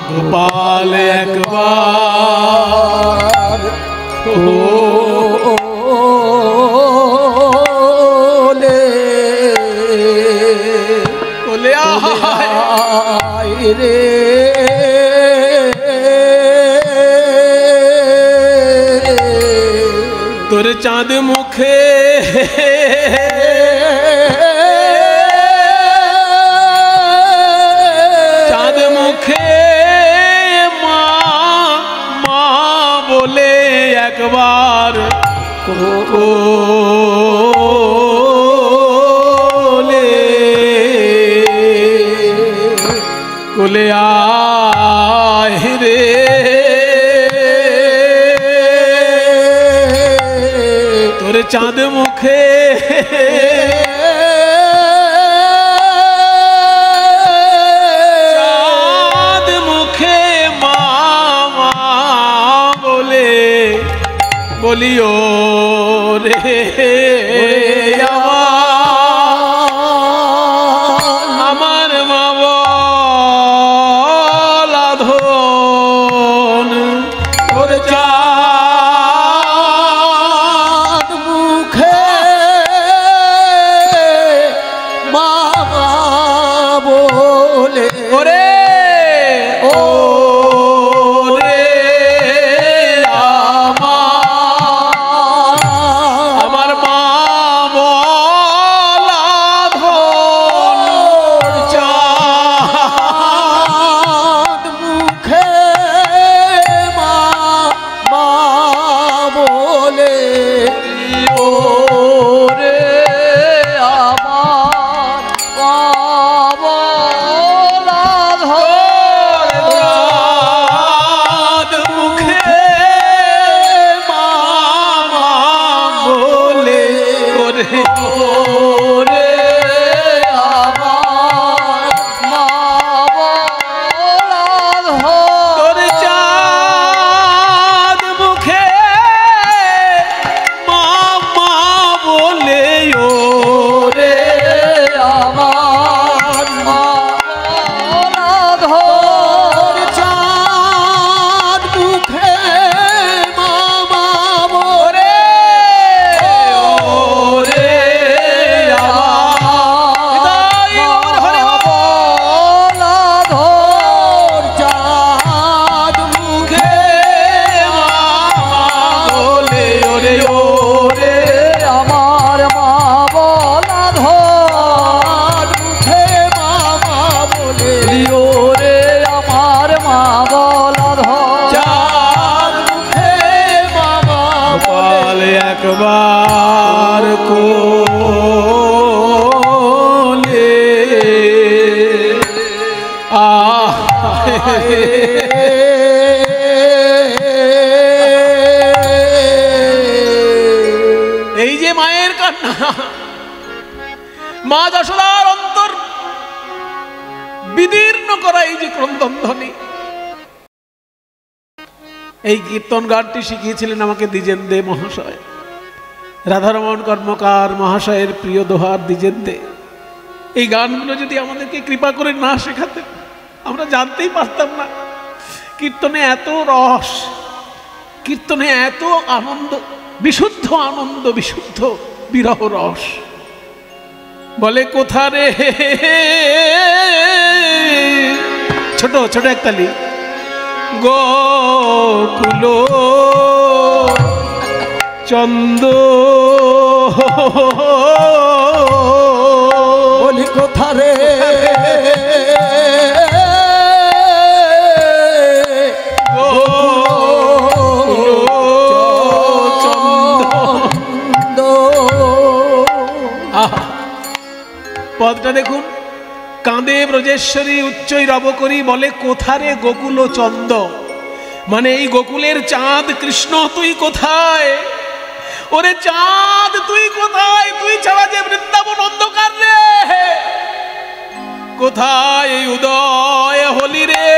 গোপাল একবার কোলে কোলে আয় রে তোর চাঁদ মুখে চাঁদ মুখে মা মা বলে একবার কোলে কোলে আয় রে চাঁদ মুখে চাঁদ মুখে মামা বলে বলিও রে আমার মা বলা ধন তোর চাঁদ মুখে মামা বলে ওরে ও রে আমার মা বলা ধন চাঁদ মুখে মামা বলে ও রে আমার বাবলা চাঁদ মুখে মামা বলে ওরে রে আমার মা বলা তোর চাঁদ মুখে মামা বলে ও রে আমার মা বলা ধর চাঁদ মুখে মামা বলে ও রে বলা ধর চাঁদ মুখে মামা বলে ওরে ও রে আমার মা বলা ধর মুখে মামা বলে ও রে আমার মা বলা ধর চাঁদ মুখে মামা কপাল একবার কোলে এই যে মায়ের কান্না, মা যশোদার অন্তর বিদীর্ণ করা এই যে ক্রন্দন ধ্বনি, এই কীর্তন গানটি শিখিয়েছিলেন আমাকে দ্বিজেন দে মহাশয়, রাধারমণ কর্মকার মহাশয়ের প্রিয় দোহার দ্বিজেন দে। এই গানগুলো যদি আমাদেরকে কৃপা করে না শেখাতেন আমরা জানতেই পারতাম না কীর্তনে এত রস, কীর্তনে এত আনন্দ, বিশুদ্ধ আনন্দ, বিশুদ্ধ বিরহ রস। বলে কোথা রে, ছোট ছোট একতালি, গোকুল চন্দ বলি কোথা রে পদটা দেখুন, কাঁদে ব্রজেশ্বরী উচ্চই রব করি, বলে কোথারে গোকুল চন্দ, মানে এই গোকুলের চাঁদ কৃষ্ণ তুই কোথায়, ওরে চাঁদ তুই কোথায়, তুই ছাড়া যে বৃন্দাবন অন্ধকার রে, কোথায় এই উদয় হলি রে,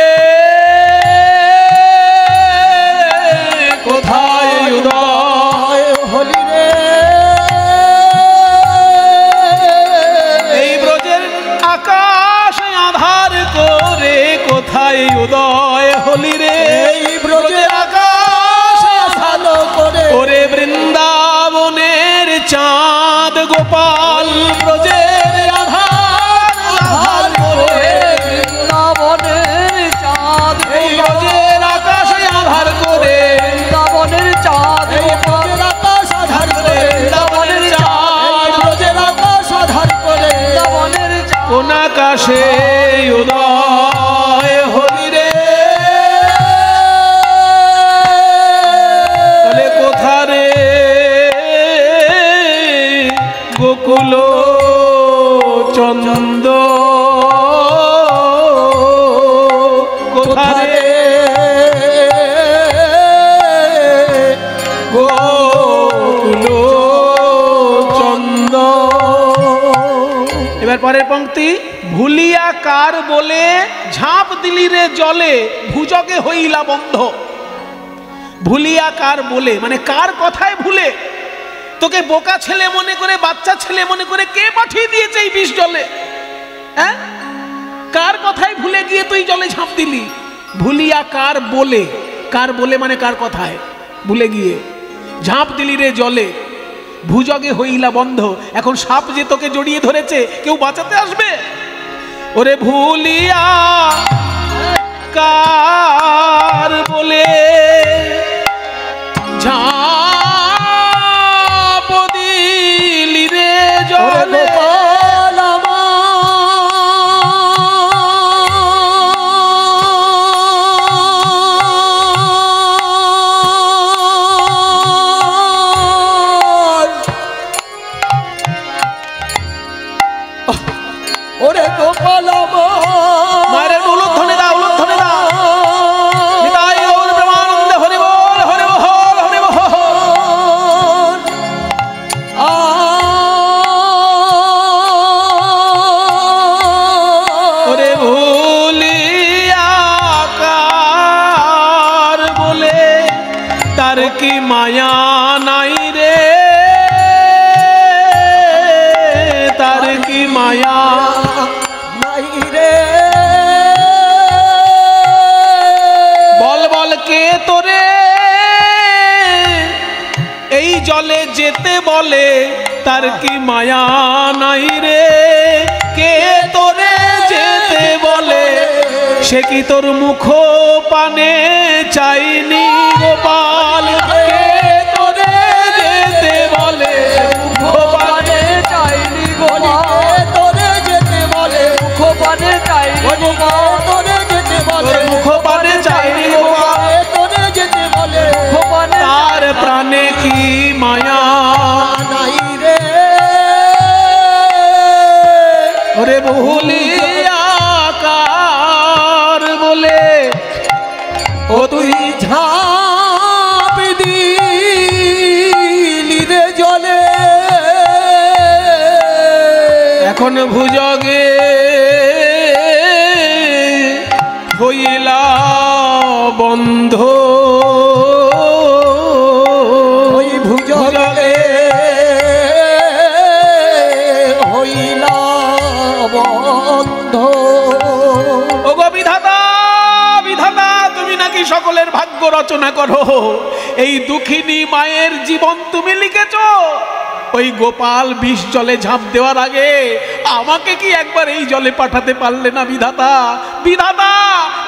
কোথায় এই উদয় হলি রে, এই ব্রজের আকাশ আধার করে, কোথায় উদয় হলি রে, এই ব্রজের আকাশ আলো করে, ওরে বৃন্দাবনের চাঁদ গোপাল ব্রজের আধার আধার করে, বৃন্দাবনের চাঁদ এই ব্রজের আকাশ আধার করে, বৃন্দাবনের চাঁদ ব্রজের আকাশ আধার করে, বৃন্দাবনের চাঁদ ব্রজের আকাশ আধার করে, বৃন্দাবনের চাঁদ কোন আকাশে উদয় হলি রে, তাহলে কোথা রে গোকুল চন্দ, কোথা রে গোকুল এরপরের পংক্তি, ভুলিয়া কার বলে ঝাঁপ দিলি রে জলে ভুজগে হইলা বন্ধ। ভুলিয়া কার বলে মানে কার কথায় ভুলে, তোকে বোকা ছেলে মনে করে, বাচ্চা ছেলে মনে করে কে পাঠিয়ে দিয়েছে এই বিষ জলে? হ্যাঁ, কার কথায় ভুলে গিয়ে তুই জলে ঝাঁপ দিলি? ভুলিয়া কার বলে, কার বলে মানে কার কথায় ভুলে গিয়ে ঝাঁপ দিলি রে জলে ভুজগে হইলা বন্ধ। এখন সাপ যে তোকে জড়িয়ে ধরেছে, কেউ বাঁচাতে আসবে? ওরে ভুলিয়া কার বলে ঝাঁপ দিলি রে জলে। ওরে গোপাল মায়ের উলুধ্বনি দাও, উলুধ্বনি দাও। নিতাই গৌর প্রেমানন্দে হরি বল, হরি বল, হরি বল। ওরে ভুলিয়া কার বলে তার কি মায়া নাই রে, তার কি মায়া নাই রে। বল বল কে তোরে এই জলে যেতে বলে, তার কি মায়া নাই রে? কে তোরে যেতে বলে, সে কি তোর মুখ পানে চাইনি গোপাল? কে তোরে যেতে বলে মুখ পানে চাইনি গোপাল? তোরে যেতে বলে মুখ পানে চাইনি গোপাল, তোরে যেতে বলে মুখ পানে চাইনি গোপাল, তোরে যেতে বলে মুখ পানে। তার প্রাণে কি মায়া নাই রে। ওরে ভুলিয়া কার বলে ও তুই ঝাঁপ দিলি রে জলে। এখন ভুজগে হইলা বন্ধ। ওই ভুজগে হইলা বন্ধ। ওগো বিধাতা, বিধাতা তুমি নাকি সকলের ভাগ্য রচনা করো, এই দুঃখিনী মায়ের জীবন তুমি লিখেছ। ওই গোপাল বিষ জলে ঝাঁপ দেওয়ার আগে আমাকে কি একবার এই জলে পাঠাতে পারলে না বিধাতা? বিধাতা,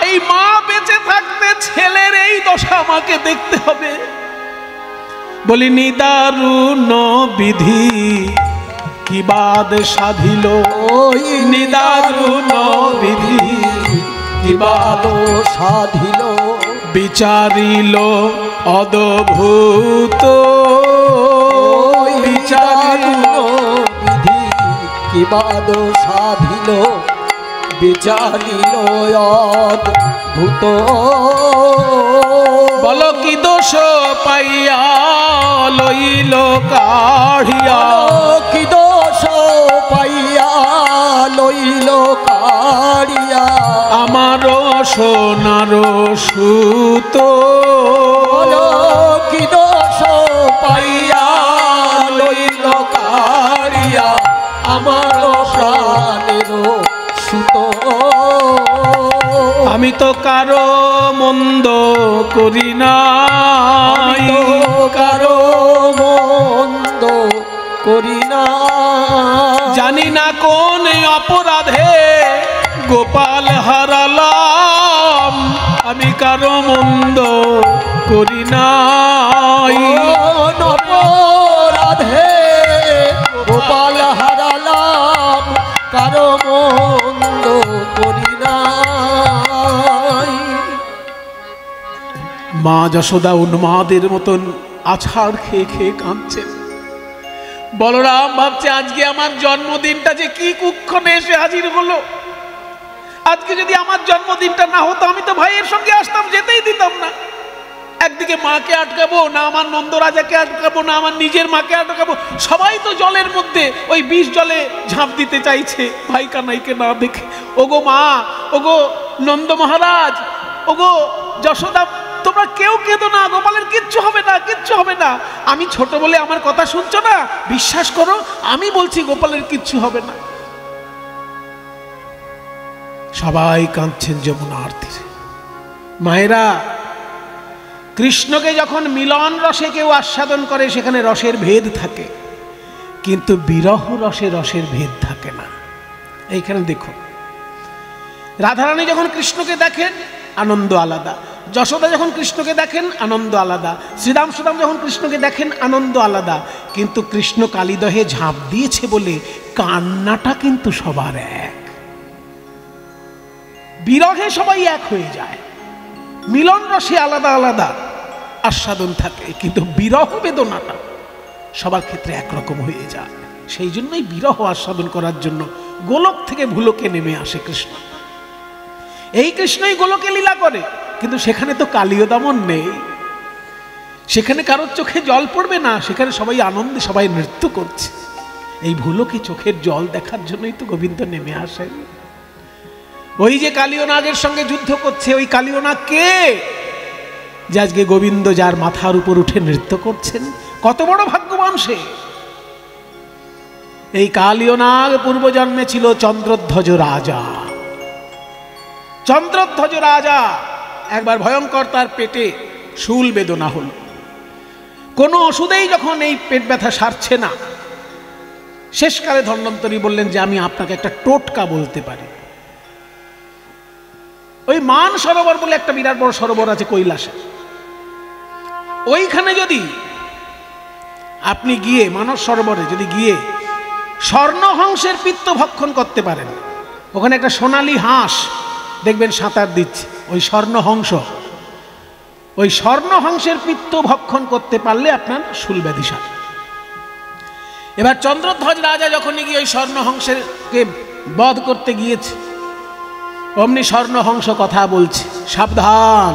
এই মা বেঁচে থাকতে ছেলের এই দশা আমাকে দেখতে হবে। বলি নিদারুণ বিধি কি বাদ সাধিল, ওই নিদারুণ বিধি কি বাদ সাধিল, বিচারিল অদ্ভুত। বিচারিল বিধি কি বাদ সাধিল, বিচারিল অদ্ভুত। বল কি দোষ পাইয়া লইল কাঢ়িয়া, কি দোষ পাইয়া লইল কাড়িয়া আমার সোনার সুত। কি দোষ পাইয়া লইল কাড়িয়া আমার প্রাণের সুত। আমি তো কারো মন্দ করি না, কারো মন্দ করি না, জানি না কোন অপরাধে গোপাল হারালাম। আমি কারো মন্দ করি নাই, অপরাধে গোপাল হারালাম, কারো মন্দ করি নাই। মা যশোদা উন্মাদের মতন আছাড় খেয়ে খেয়ে কাঁদছেন। বলরাম ভাবছে আজকে আমার জন্মদিনটা যে কি কুক্ষণে এসে হাজির হলো। আজকে যদি আমার জন্মদিনটা না হতো, আমি তো ভাইয়ের সঙ্গে আসতাম, যেতেই দিতাম না। একদিকে নিজে মাকে আটকাবো, না আমার নন্দরাজাকে আটকাবো, না আমার নিজের মাকে আটকাবো, সবাই তো জলের মধ্যে ওই বিষ জলে ঝাঁপ দিতে চাইছে ভাই কানাইকে না দেখে। ওগো মা, ওগো নন্দ মহারাজ, ওগো যশোদা, তোমরা কেউ কেঁদো না, গোপালের কিচ্ছু হবে না, কিচ্ছু হবে না। আমি ছোট বলে আমার কথা শুনছো না? বিশ্বাস করো, আমি বলছি গোপালের কিচ্ছু হবে না। সবাই কাঁদছেন যমুনার তীরে। মায়েরা, কৃষ্ণকে যখন মিলন রসে কেউ আস্বাদন করে সেখানে রসের ভেদ থাকে, কিন্তু বিরহ রসে রসের ভেদ থাকে না। এইখানে দেখো, রাধারানী যখন কৃষ্ণকে দেখেন আনন্দ আলাদা, যশোদা যখন কৃষ্ণকে দেখেন আনন্দ আলাদা, শ্রীরাম সুদাম যখন কৃষ্ণকে দেখেন আনন্দ আলাদা। কিন্তু কৃষ্ণ কালীদহে ঝাঁপ দিয়েছে বলে কান্নাটা কিন্তু সবার এক। বিরহে সবাই এক হয়ে যায়, মিলন রসে আলাদা আলাদা আস্বাদন থাকে, কিন্তু বিরহ বেদনাটা সবার ক্ষেত্রে একরকম হয়ে যায়। সেই জন্যই বিরহ আস্বাদন করার জন্য গোলক থেকে ভুলোকে নেমে আসে কৃষ্ণ। এই কৃষ্ণই গোলকে লীলা করে, কিন্তু সেখানে তো কালীয় দমন নেই, সেখানে কারোর চোখে জল পড়বে না, সেখানে সবাই আনন্দে সবাই নৃত্য করছে। এই ভুলোকে চোখের জল দেখার জন্যই তো গোবিন্দ নেমে আসেন। ওই যে কালীয় নাগের সঙ্গে যুদ্ধ করছে, ওই কালীয় নাগ কে? যে আজকে গোবিন্দ যার মাথার উপর উঠে নৃত্য করছেন, কত বড় ভাগ্যবান সে। এই কালীয় নাগ পূর্বজন্মে ছিল চন্দ্রধ্বজ রাজা। চন্দ্রধ্বজ রাজা একবার ভয়ঙ্কর তার পেটে শূল বেদনা হল। কোনো ওষুধেই যখন এই পেট ব্যথা সারছে না, শেষকালে ধন্বন্তরী বললেন যে আমি আপনাকে একটা টোটকা বলতে পারি। ওই মান সরোবর বলে একটা বিরাট বড় সরোবর আছে কৈলাসে, ওইখানে যদি আপনি গিয়ে মানস সরোবরে যদি গিয়ে স্বর্ণহংসের পিত্ত ভক্ষণ করতে পারেন, ওখানে একটা সোনালী হাঁস দেখবেন সাঁতার দিচ্ছে, ওই স্বর্ণহংস, ওই স্বর্ণহংসের পিত্ত ভক্ষণ করতে পারলে আপনার শূলব্যাধি সারে। এবার চন্দ্রধ্বজ রাজা যখনই গিয়ে ওই স্বর্ণহংসকে বধ করতে গিয়েছে, অমনি স্বর্ণহংস কথা বলছে, সাবধান।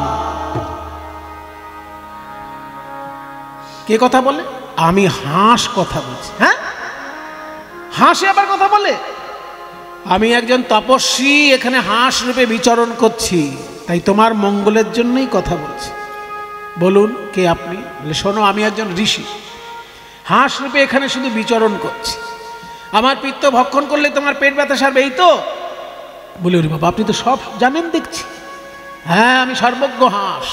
কে কথা বলে? আমি হাঁস কথা বলছি। হ্যাঁ, হাঁসে আবার কথা বলে? আমি একজন তপস্বী, এখানে হাঁস রূপে বিচরণ করছি, তাই তোমার মঙ্গলের জন্যই কথা বলছি। বলুন কে আপনি? বলে শোনো, আমি একজন ঋষি, হাঁস রূপে এখানে শুধু বিচরণ করছি, আমার পিত্ত ভক্ষণ করলে তোমার পেট ব্যথা সারবে, এই তো? বলে ওরে বাবা, আপনি তো সব জানেন দেখছি। হ্যাঁ, আমি সর্বজ্ঞ হাঁস,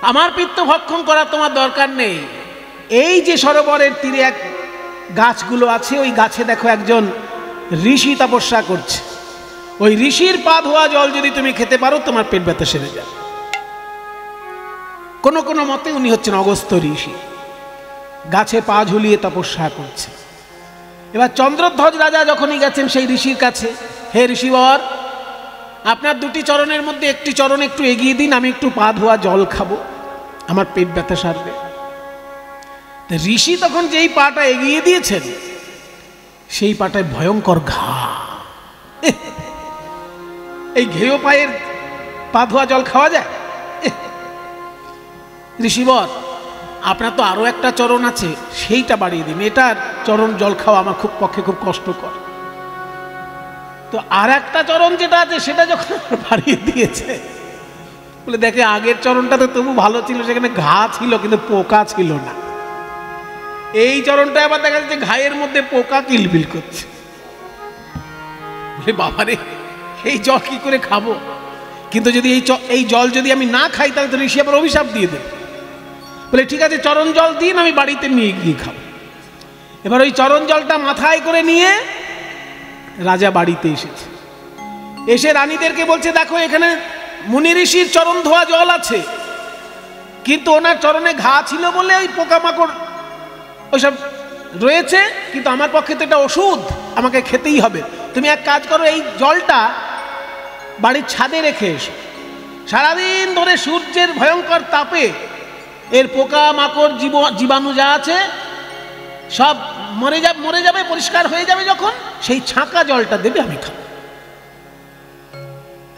আমার পিত্ত ভক্ষণ করা তোমার দরকার নেই। এই যে সরোবরের তীরে এক গাছগুলো আছে, ওই গাছে দেখো একজন ঋষি তপস্যা করছে, ওই ঋষির পা ধোয়া জল যদি তুমি খেতে পারো তোমার পেট ব্যথা সেরে যাবে। কোনো কোনো মতে উনি হচ্ছেন অগস্ত্য ঋষি, গাছে পা ঝুলিয়ে তপস্যা করছে। এবার চন্দ্রধ্বজ রাজা যখনই গেছেন সেই ঋষির কাছে, হে ঋষিবর, আপনার দুটি চরণের মধ্যে একটি চরণ একটু এগিয়ে দিন, আমি একটু পা ধোয়া জল খাবো, আমার পেট ব্যথা সারবে। ঋষি তখন যেই পাটা এগিয়ে দিয়েছেন, সেই পাটায় ভয়ঙ্কর ঘা। এই ঘেয় পায়ের পা ধোয়া জল খাওয়া যায়? ঋষিবর, আপনার তো আরো একটা চরণ আছে, সেইটা বাড়িয়ে দিন, এটার চরণ জল খাওয়া আমার পক্ষে খুব কষ্টকর। তো আর একটা চরণ যেটা আছে সেটা যখন বাড়িয়ে দিয়েছে, বলে দেখে আগের চরণটা তো তবু ভালো ছিল, সেখানে ঘা ছিল কিন্তু পোকা ছিল না। এই চরণটা আবার দেখা যাচ্ছে ঘায়ের মধ্যে পোকা কিলবিল করছে। বলে বাবারে, এই জল কি করে খাবো? কিন্তু যদি এই জল যদি আমি না খাই তাহলে তো ঋষি আবার অভিশাপ দিয়ে দেবে। বলে ঠিক আছে, চরণ জল দিন, আমি বাড়িতে নিয়ে গিয়ে খাবো। এবার ওই চরণ জলটা মাথায় করে নিয়ে রাজা বাড়িতে এসেছে, এসে রানীদেরকে বলছে দেখো এখানে মুনি ঋষির চরণ ধোয়া জল আছে, কিন্তু ওনার চরণে ঘা ছিল বলে ওই পোকামাকড় ওইসব রয়েছে, কিন্তু আমার পক্ষে তো এটা ওষুধ, আমাকে খেতেই হবে। তুমি এক কাজ করো, এই জলটা বাড়ির ছাদে রেখে এসো, সারাদিন ধরে সূর্যের ভয়ঙ্কর তাপে এর পোকামাকড় জীবাণু যা আছে সব মরে যাবে, পরিষ্কার হয়ে যাবে, যখন সেই ছাঁকা জলটা দেবে আমি খাবো।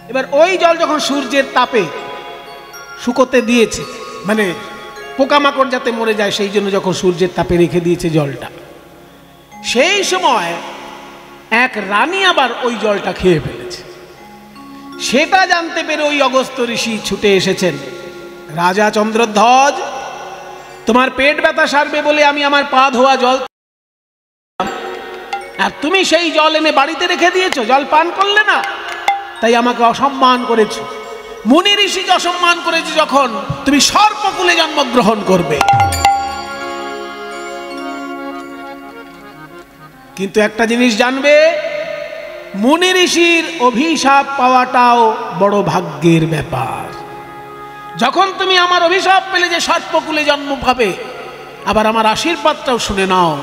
এবার ওই জল যখন সূর্যের তাপে শুকোতে দিয়েছে, মানে পোকামাকড় যাতে মরে যায় সেই জন্য যখন সূর্যের তাপে রেখে দিয়েছে জলটা, সেই সময় এক রানী আবার ওই জলটা খেয়ে ফেলেছে। সেটা জানতে পেরে ওই অগস্ত্য ঋষি ছুটে এসেছেন, রাজা চন্দ্রধ্বজ, তোমার পেট ব্যথা সারবে বলে আমি আমার পা ধোয়া জল, আর তুমি সেই জল এনে বাড়িতে রেখে দিয়েছো, জল পান করলে না, তাই আমাকে অসম্মান করেছো। মুনি ঋষিকে অসম্মান করেছে যখন, তুমি সর্পকুলে জন্মগ্রহণ করবে। কিন্তু একটা জিনিস জানবে, মুনি ঋষির অভিশাপ পাওয়াটাও বড় ভাগ্যের ব্যাপার। যখন তুমি আমার অভিশাপ পেলে যে সর্পকুলে জন্ম পাবে, আবার আমার আশীর্বাদটাও শুনে নাও,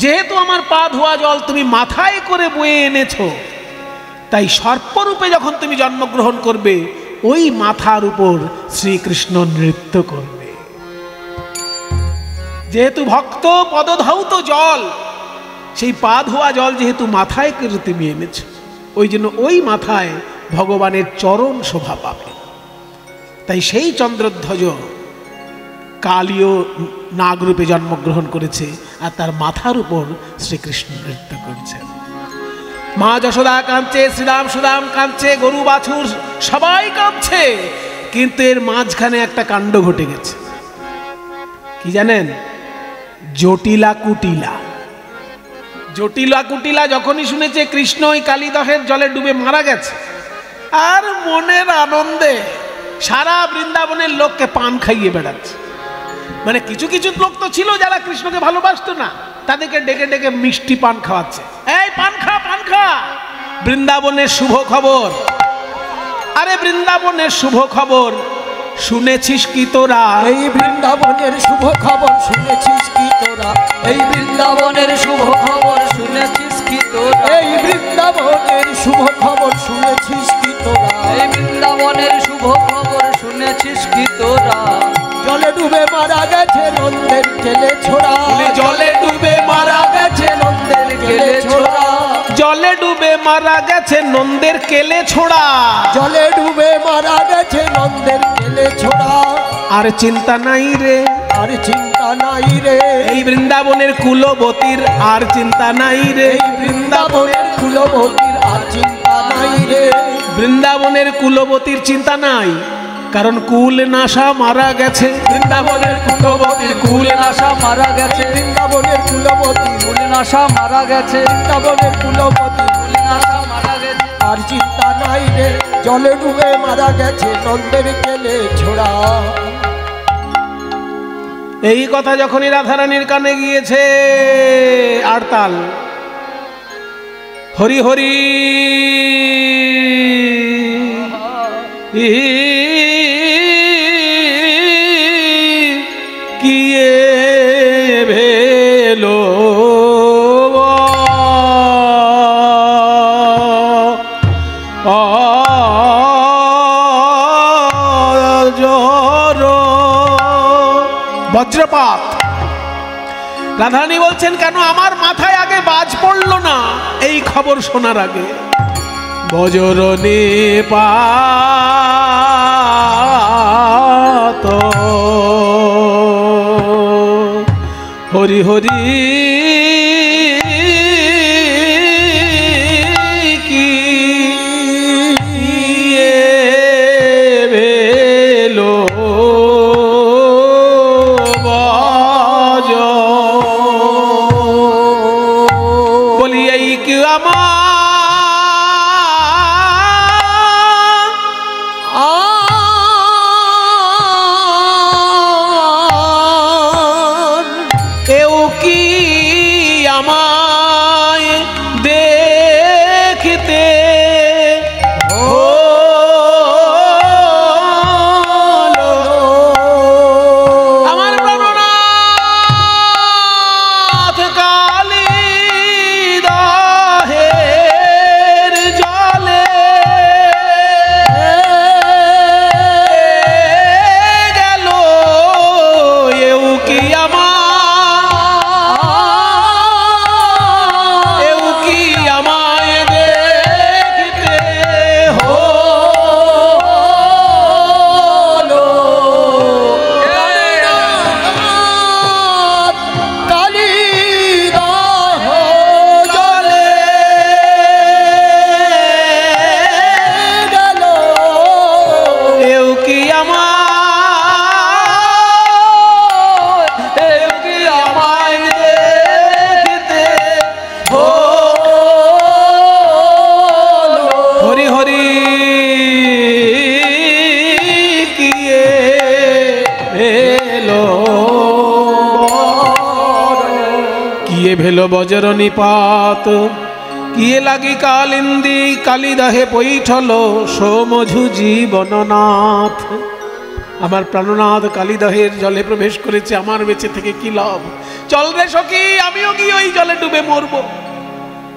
যেহেতু আমার পা ধোয়া জল তুমি মাথায় করে বয়ে এনেছো, তাই সর্পরূপে যখন তুমি জন্মগ্রহণ করবে, ওই মাথার উপর শ্রীকৃষ্ণ নৃত্য করবে। যেহেতু ভক্ত পদধৌত জল, সেই পা ধোয়া জল যেহেতু মাথায় করে তুমি এনেছো, ওই জন্য ওই মাথায় ভগবানের চরণ শোভা পাবে। তাই সেই চন্দ্রধ্বজ কালীয় নাগরূপে জন্মগ্রহণ করেছে, আর তার মাথার উপর শ্রীকৃষ্ণ নৃত্য করছেন। মা যশোদা কাঁদছে, শ্রীরাম সুদাম কাঁদছে, গরু বাছুর সবাই কাঁদছে, কিন্তু এর মাঝখানে একটা কাণ্ড ঘটে গেছে। কি জানেন? জটিলা কুটিলা। জটিলা কুটিলা যখনই শুনেছে কৃষ্ণ ওই কালিদহের জলে ডুবে মারা গেছে, আর মনের আনন্দে সারা বৃন্দাবনের লোককে পান খাইয়ে বেড়াচ্ছে। মানে কিছু কিছু লোক তো ছিল যারা কৃষ্ণকে ভালোবাসতো না, তাদেরকে ডেকে ডেকে মিষ্টি পান খাওয়াচ্ছে, এই পান খা, পান খা। বৃন্দাবনের শুভ খবর, আরে বৃন্দাবনের শুভ খবর শুনেছিস কি তোরা? এই বৃন্দাবনের শুভ খবর শুনেছিস কি তোরা? এই বৃন্দাবনের শুভ খবর শুনেছিস কি তোরা? এই বৃন্দাবনের শুভ খবর শুনেছিস কি তোরা? এই বৃন্দাবনের শুভ খবর শুনেছিস কি তোরা? জলে ডুবে মারা গেছে নন্দের কেলে ছোড়া, জলে ডুবে মারা গেছে নন্দের কেলে ছোড়া, জলে ডুবে মারা গেছে নন্দের কেলে ছোড়া, জলে ডুবে মারা গেছে নন্দের কেলে ছোড়া। আর চিন্তা নাই রে, আর চিন্তা নাই রে, এই বৃন্দাবনের কুলবতীর আর চিন্তা নাই রে, এই বৃন্দাবনের কুলবতীর আর চিন্তা নাই রে। বৃন্দাবনের কুলবতীর চিন্তা নাই, কারণ কুল নাশা মারা গেছে। বৃন্দাবনের কুলবতীর কুল নাশা মারা গেছে, বৃন্দাবনের কুলবতী কুল নাশা মারা গেছে, বৃন্দাবনের কুলবতী কুল নাশা মারা গেছে। আর চিন্তা নাই রে, জলে ডুবে মারা গেছে নন্দের কেলে ছোড়া। এই কথা যখনই রাধারানীর কানে গিয়েছে, আড়তাল হরি হরি কিয়ে ভেলো বজ্রপাত। রাধারানী বলছেন, কেন আমার মাথায় আগে বাজ পড়লো না এই খবর শোনার আগে? বজরনে পাত হরি হরি কি ভেলো বজ, বলি এই কি আমার কেউ কি ভেল বজ্র নিপাত, কিয়ে লাগি কালিন্দি কালিদাহে পৈঠল সোমঝু জীবননাথ। আমার প্রাণনাথ কালিদহের জলে প্রবেশ করেছে, আমার বেঁচে থেকে কি লাভ? চল রে সখী, আমিও গিয়ে ওই জলে ডুবে মরব।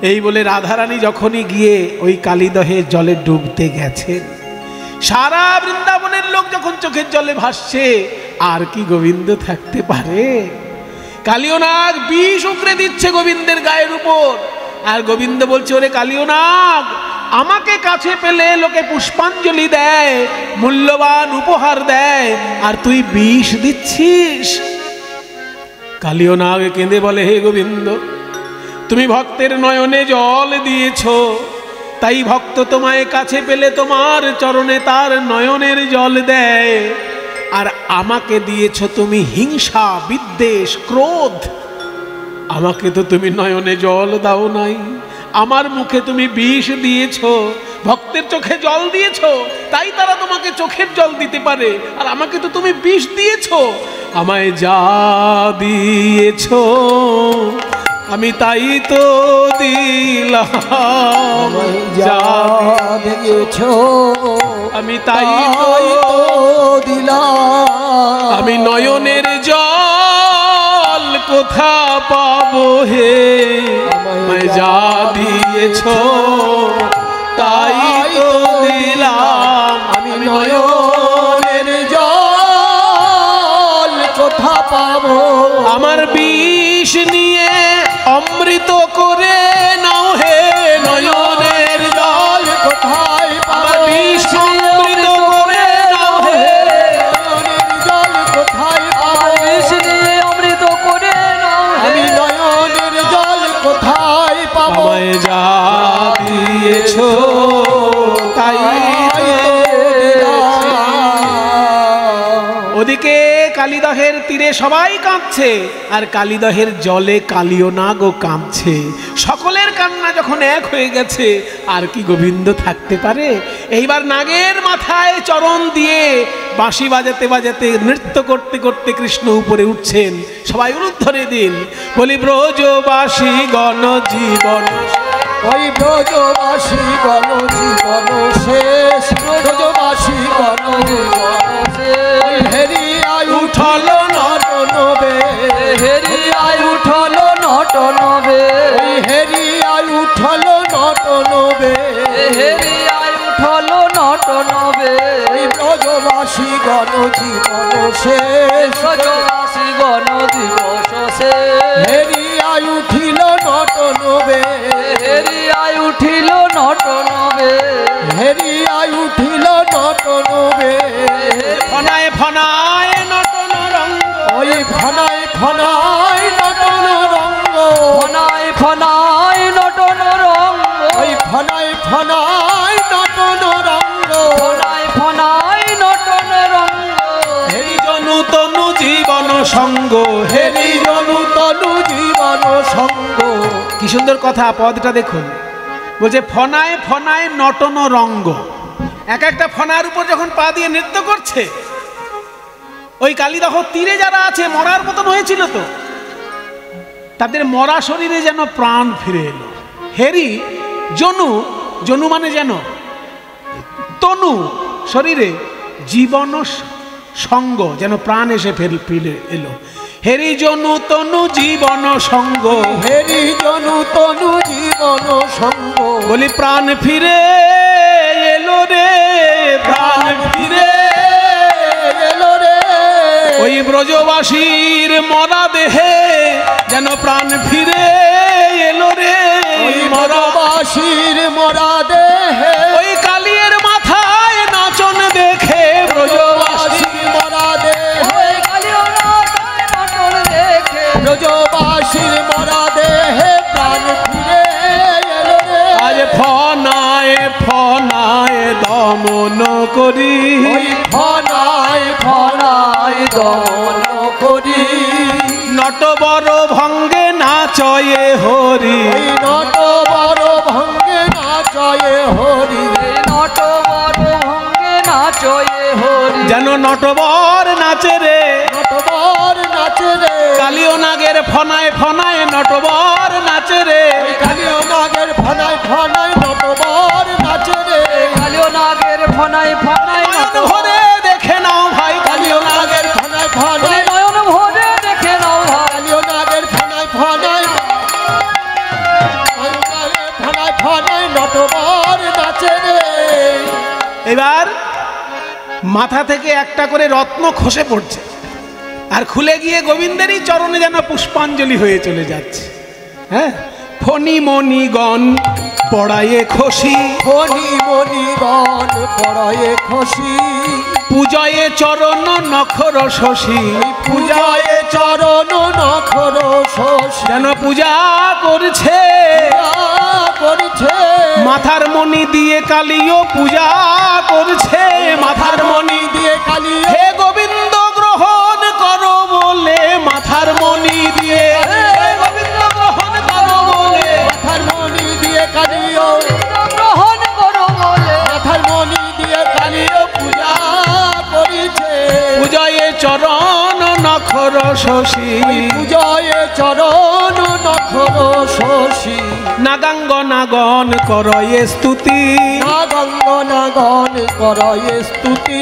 এই বলে রাধারানী যখনই গিয়ে ওই কালিদহের জলে ডুবতে গেছেন, সারা বৃন্দাবনের লোক যখন চোখের জলে ভাসছে, আর কি গোবিন্দ থাকতে পারে? কালিয়নাগ বিষ উকড়ে দিচ্ছে গোবিন্দের গায়ের উপর, আর গোবিন্দ বলছে, ওরে কালিয়নাগ, আমাকে কাছে পেলে লোকে পুষ্পাঞ্জলি দেয়, মূল্যবান উপহার দেয়, আর তুই বিষ দিচ্ছিস। কালিয়নাগ কেঁদে বলে, হে গোবিন্দ, তুমি ভক্তের নয়নে জল দিয়েছ, তাই ভক্ত তোমায় কাছে পেলে তোমার চরণে তার নয়নের জল দেয়, আর আমাকে দিয়েছ তুমি হিংসা, বিদ্বেষ, ক্রোধ। আমাকে তো তুমি নয়নে জল দাও নাই, আমার মুখে তুমি বিষ দিয়েছ। ভক্তের চোখে জল দিয়েছ, তাই তারা তোমাকে চোখের জল দিতে পারে, আর আমাকে তো তুমি বিষ দিয়েছ। আমায় যা দিয়েছ আমি তাই তো দিলাম, যা দিয়েছ আমি তাই তো দিলাম। আমি নয়নের জল কোথা পাবো হে, আমায় যা দিয়েছ তাই তো দিলাম। আমি নয়নের জল কোথা পাবো? আমার বিষ নিয়ে অমৃত করে নাও হে, নয়নের জল কোথায় আমার বিষ অমৃত করে নাও হে, নয়নের জল কোথায় পাবো? বিষ নিয়ে অমৃত করে নাও হে। আমি নয়নের জল কোথায় পাবো? আমায় যা দিয়েছ তাই তো দিলাম। ওদিকে কালিদহের তীরে সবাই কাঁদছে, আর কালিদহের জলে কালিয়নাগও কাঁদছে। সকলের কান্না যখন এক হয়ে গেছে, আর কি গোবিন্দ থাকতে পারে? এইবার নাগের মাথায় চরণ দিয়ে বাঁশি বাজাতে বাজাতে নৃত্য করতে করতে কৃষ্ণ উপরে উঠছেন। সবাই উলুধ্বনি দিন, বলি ব্রজবাসী গণ জীবন, ওই ব্রজবাসী গণ জীবন শেষ, ব্রজবাসী গণ জীবন শেষ। হেরি আয়ু উঠল নটনবে, হেরি আয় উঠল নটনবে, হেরি আয়ু উঠল নটনবে। হেরি আয় উঠল নটনবে। ওই ব্রজবাসী গণ জীবন শেষ, ব্রজবাসী গণ দিবস শেষ। হেরি আয়ু উঠিল নটনবে, হেরি আয় উঠিল নটনবে। হেরি আয়ু উঠিল নটনবে। ফনায় ফনায় নটন রঙ্গ, ওই ফনায় ফনায় নটন রঙ্গ, ফনায় ফনায় নটন রঙ্গ, ওই ফনায় ফনায় নটন রঙ্গ। ফনায় ফনায় নটন রঙ্গ। হেরি জনু তনু জীবন সঙ্গ, হেরি জনু তনু জীবন সঙ্গ। কি সুন্দর কথা, পদটা দেখুন। বলছে ফনায় ফনায় নটন রঙ্গ। এক একটা ফনার উপর যখন পা দিয়ে নৃত্য করছে, ওই কালিদহ তীরে যারা আছে মরার মতন হয়েছিল, তো তাদের মরা শরীরে যেন প্রাণ ফিরে এলো। হেরি জনু, জনু মানে যেন, তনু শরীরে, জীবন সঙ্গ যেন প্রাণ এসে ফিরে এলো। হেরি জনু তনু জীবন সঙ্গ, হেরি জনু তনু জীবন সঙ্গ। বলি প্রাণ ফিরে এলো রে, প্রাণ ফিরে এলো রে। ওই ব্রজবাসীর মরা দেহে যেন প্রাণ ফিরে এলো রে। ওই মরা ব্রজবাসীর মরা দেহে, ওই কালিয়ের মাথায় নাচন দেখে ব্রজবাসী মরা দেহে, ওই কালিয়নাথ নটন দেখে, ব্রজবাসীর মরা দেহে প্রাণ ফিরে এলো রে। আজ ফনায় ফনায় দমন করি, ওই ফনায় ফনায় দমন করি, নটবর ভঙ্গে নাচয়ে হরি। ওই নট বড় ভঙ্গে নাচয়ে হরি, এই নট বড় ভঙ্গে নাচয়ে হরি। যেন নটবর নাচে রে, নট বড় নাচে রে, কালিও নাগের ফনায় ফনায় নটবর নাচে রে, কালিও নাগের ফনায় ফনায় নটবর নাচে রে, কালিও নাগের ফনায় ফনায় নয়ন ভরে দেখে নাও ভাই কালিও নাগের ফনায় ফনায়, নয়ন ভরে দেখে নাও ভাই, কালিও নাগের ফনায় ফনায়, ফনায় ফনায় নটবর নাচে রে। এবার মাথা থেকে একটা করে রত্ন খসে পড়ছে আর খুলে গিয়ে গোবিন্দেরই চরণে যেন পুষ্পাঞ্জলি হয়ে চলে যাচ্ছে। হ্যাঁ, ফণি মণিগণ পড়ায়ে খসি, ফণি মণিগণ পড়ায়ে খসি, পূজয়ে চরণ নখর শশী, পূজায় চরণ নখর শশী, যেন পূজা করছে করছে, মাথার মণি দিয়ে কালিও পূজা করছে, মাথার মণি দিয়ে কালী, হে গোবিন্দ গ্রহণ করো বলে, মাথার মণি দিয়ে হে গোবিন্দ গ্রহণ করো বলে, মাথার মণি দিয়ে কালিও, গ্রহণ করো বলে, মাথার মণি দিয়ে কালিও পূজা করিছে, পূজয়ে চরণ নখর শশী, পূজায় চরণ নখর শশী, নাগাঙ্গ নাগন করয়ে স্তুতি, নাগঙ্গনাগণ করয়ে স্তুতি,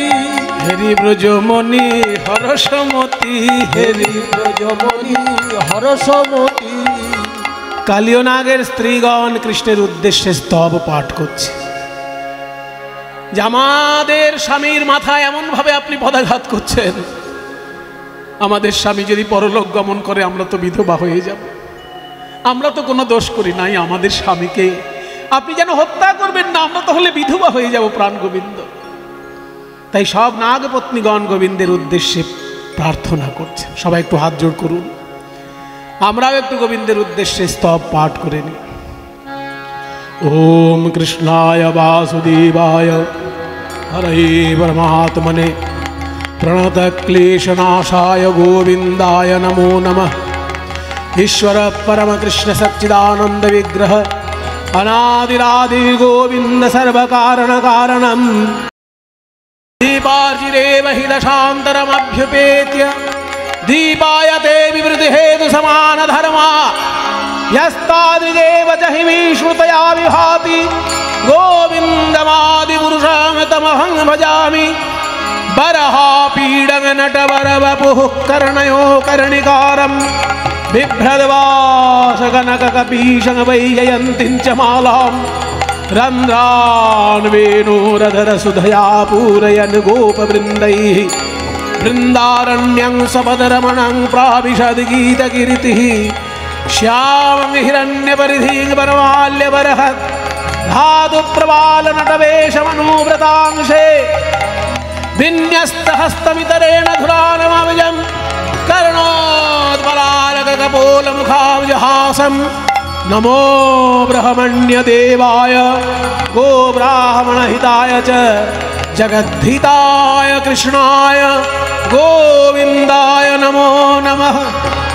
হেরি ব্রজমণি হরসমতি, হেরি ব্রজমণি হরসমতি। কালিও নাগের স্ত্রীগণ কৃষ্ণের উদ্দেশ্যে স্তব পাঠ করছে যে আমাদের স্বামীর মাথায় এমন ভাবে আপনি পদাঘাত করছেন, আমাদের স্বামী যদি পরলোক গমন করে আমরা তো বিধবা হয়ে যাব, আমরা তো কোনো দোষ করি নাই, আমাদের স্বামীকে আপনি যেন হত্যা করবেন না, আমরা তাহলে বিধবা হয়ে যাব প্রাণ গোবিন্দ। তাই সব নাগপত্নীগণ গোবিন্দের উদ্দেশ্যে প্রার্থনা করছেন। সবাই একটু হাত জোড় করুন, আমরাও একটু গোবিন্দের উদ্দেশ্যে স্তব পাঠ করে নিই। ওম কৃষ্ণায় বাসুদেবায় হরে পরমাত্মনে প্রণত ক্লেশনাশায় গোবিন্দায় নমো নমঃ। ईश्वर परम कृष्ण सच्चिदानंद विग्रह अनादिरादि गोविंद सर्व कारण कारणम दीपार्जिरेव हि दशान्तरमभ्युपेत्य दीपायते विवृति हेतु समान धर्मा यस्तादृगेव च हि विश्रुतया विभाति गोविन्दमादिपुरुषं तमहं भजामि। बरहापीडं नटवरवपुः कर्णयो कर्णिकारम् बिभ्रद्वासकनककपीशं वैजयन्तीं च मालां रन्ध्रान् वेणोरधरसुधया पूरयन् गोपवृन्दैः वृन्दारण्यं सपदरमणं प्राविशद्गीतकीर्तिः श्यामं हिरण्यपरिधिं वनमाल्यबरहत् धातुप्रवालनटवेशमनुव्रतांशे विन्यस्तहस्तमितरेण धुरानमविजम् कर्णोद्बलालकपोलमुखाब्जहासं नमो ब्रह्मण्यदेवाय गोब्राह्मणहिताय च जगद्धिताय कृष्णाय गोविन्दाय नमो नमः।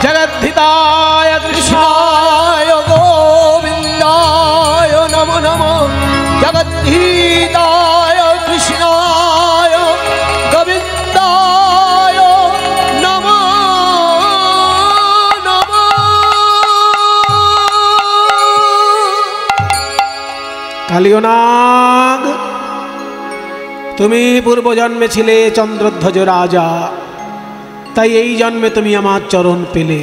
जगद्धिताय कृष्णाय गोविन्दाय नमो नमः। जगद्धिताय कृष्णाय गोविन्दाय नमो नमः। কালিয়নাগ, তুমি পূর্বজন্মে ছিলে চন্দ্রধ্বজ রাজা, তাই এই জন্মে তুমি আমার চরণ পেলে।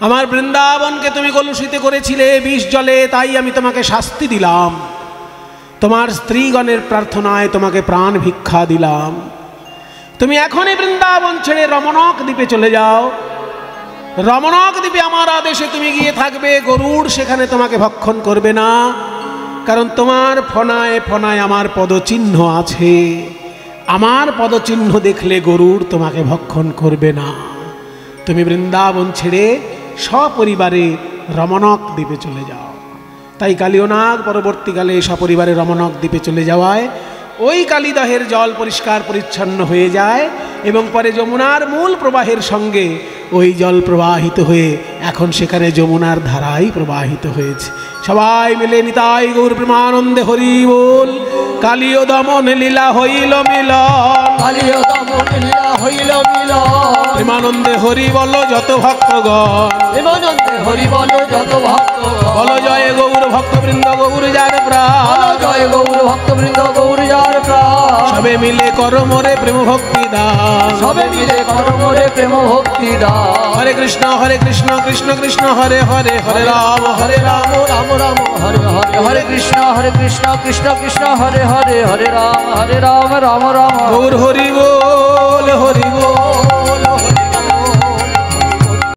আমার বৃন্দাবনকে তুমি কলুষিত করেছিলে বিষ জলে, তাই আমি তোমাকে শাস্তি দিলাম। তোমার স্ত্রীগণের প্রার্থনায় তোমাকে প্রাণ ভিক্ষা দিলাম। তুমি এখনই বৃন্দাবন ছেড়ে রমণক দ্বীপে চলে যাও। রমণক দ্বীপে আমার আদেশে তুমি গিয়ে থাকবে। গরুড় সেখানে তোমাকে ভক্ষণ করবে না, কারণ তোমার ফনায় ফনায় আমার পদচিহ্ন আছে। আমার পদচিহ্ন দেখলে গরুড় তোমাকে ভক্ষণ করবে না। তুমি বৃন্দাবন ছেড়ে সপরিবারে রমণক দ্বীপে চলে যাও। তাই কালিয়নাগ পরবর্তীকালে সপরিবারে রমণক দ্বীপে চলে যাওয়ায় ওই কালিদহের জল পরিষ্কার পরিচ্ছন্ন হয়ে যায় এবং পরে যমুনার মূল প্রবাহের সঙ্গে ওই জল প্রবাহিত হয়ে এখন সেখানে যমুনার ধারাই প্রবাহিত হয়েছে। সবাই মিলে নিতাই গৌর প্রেমানন্দে হরি বল। কালীয় দমন লীলা হইল মিলন, কালীয় দমন লীলা হইল মিলন। প্রেমানন্দে হরি বল যত ভক্তগণ, প্রেমানন্দে হরি বল যত ভক্ত, বল জয় গৌর ভক্তবৃন্দ গৌর যার প্রাণ, বল জয় গৌর ভক্তবৃন্দ গৌর যার প্রাণ। সবে মিলে কর মোরে প্রেম ভক্তি দান, সবে মিলে কর মোরে প্রেম ভক্তি দান। হরে কৃষ্ণ কৃষ্ণ কৃষ্ণ হরে হরে, হরে রাম রাম রাম রাম হরে হরে, হরে কৃষ্ণ কৃষ্ণ কৃষ্ণ হরে হরে, হরে রাম রাম রাম। গৌর হরি বল হরি বল। হরে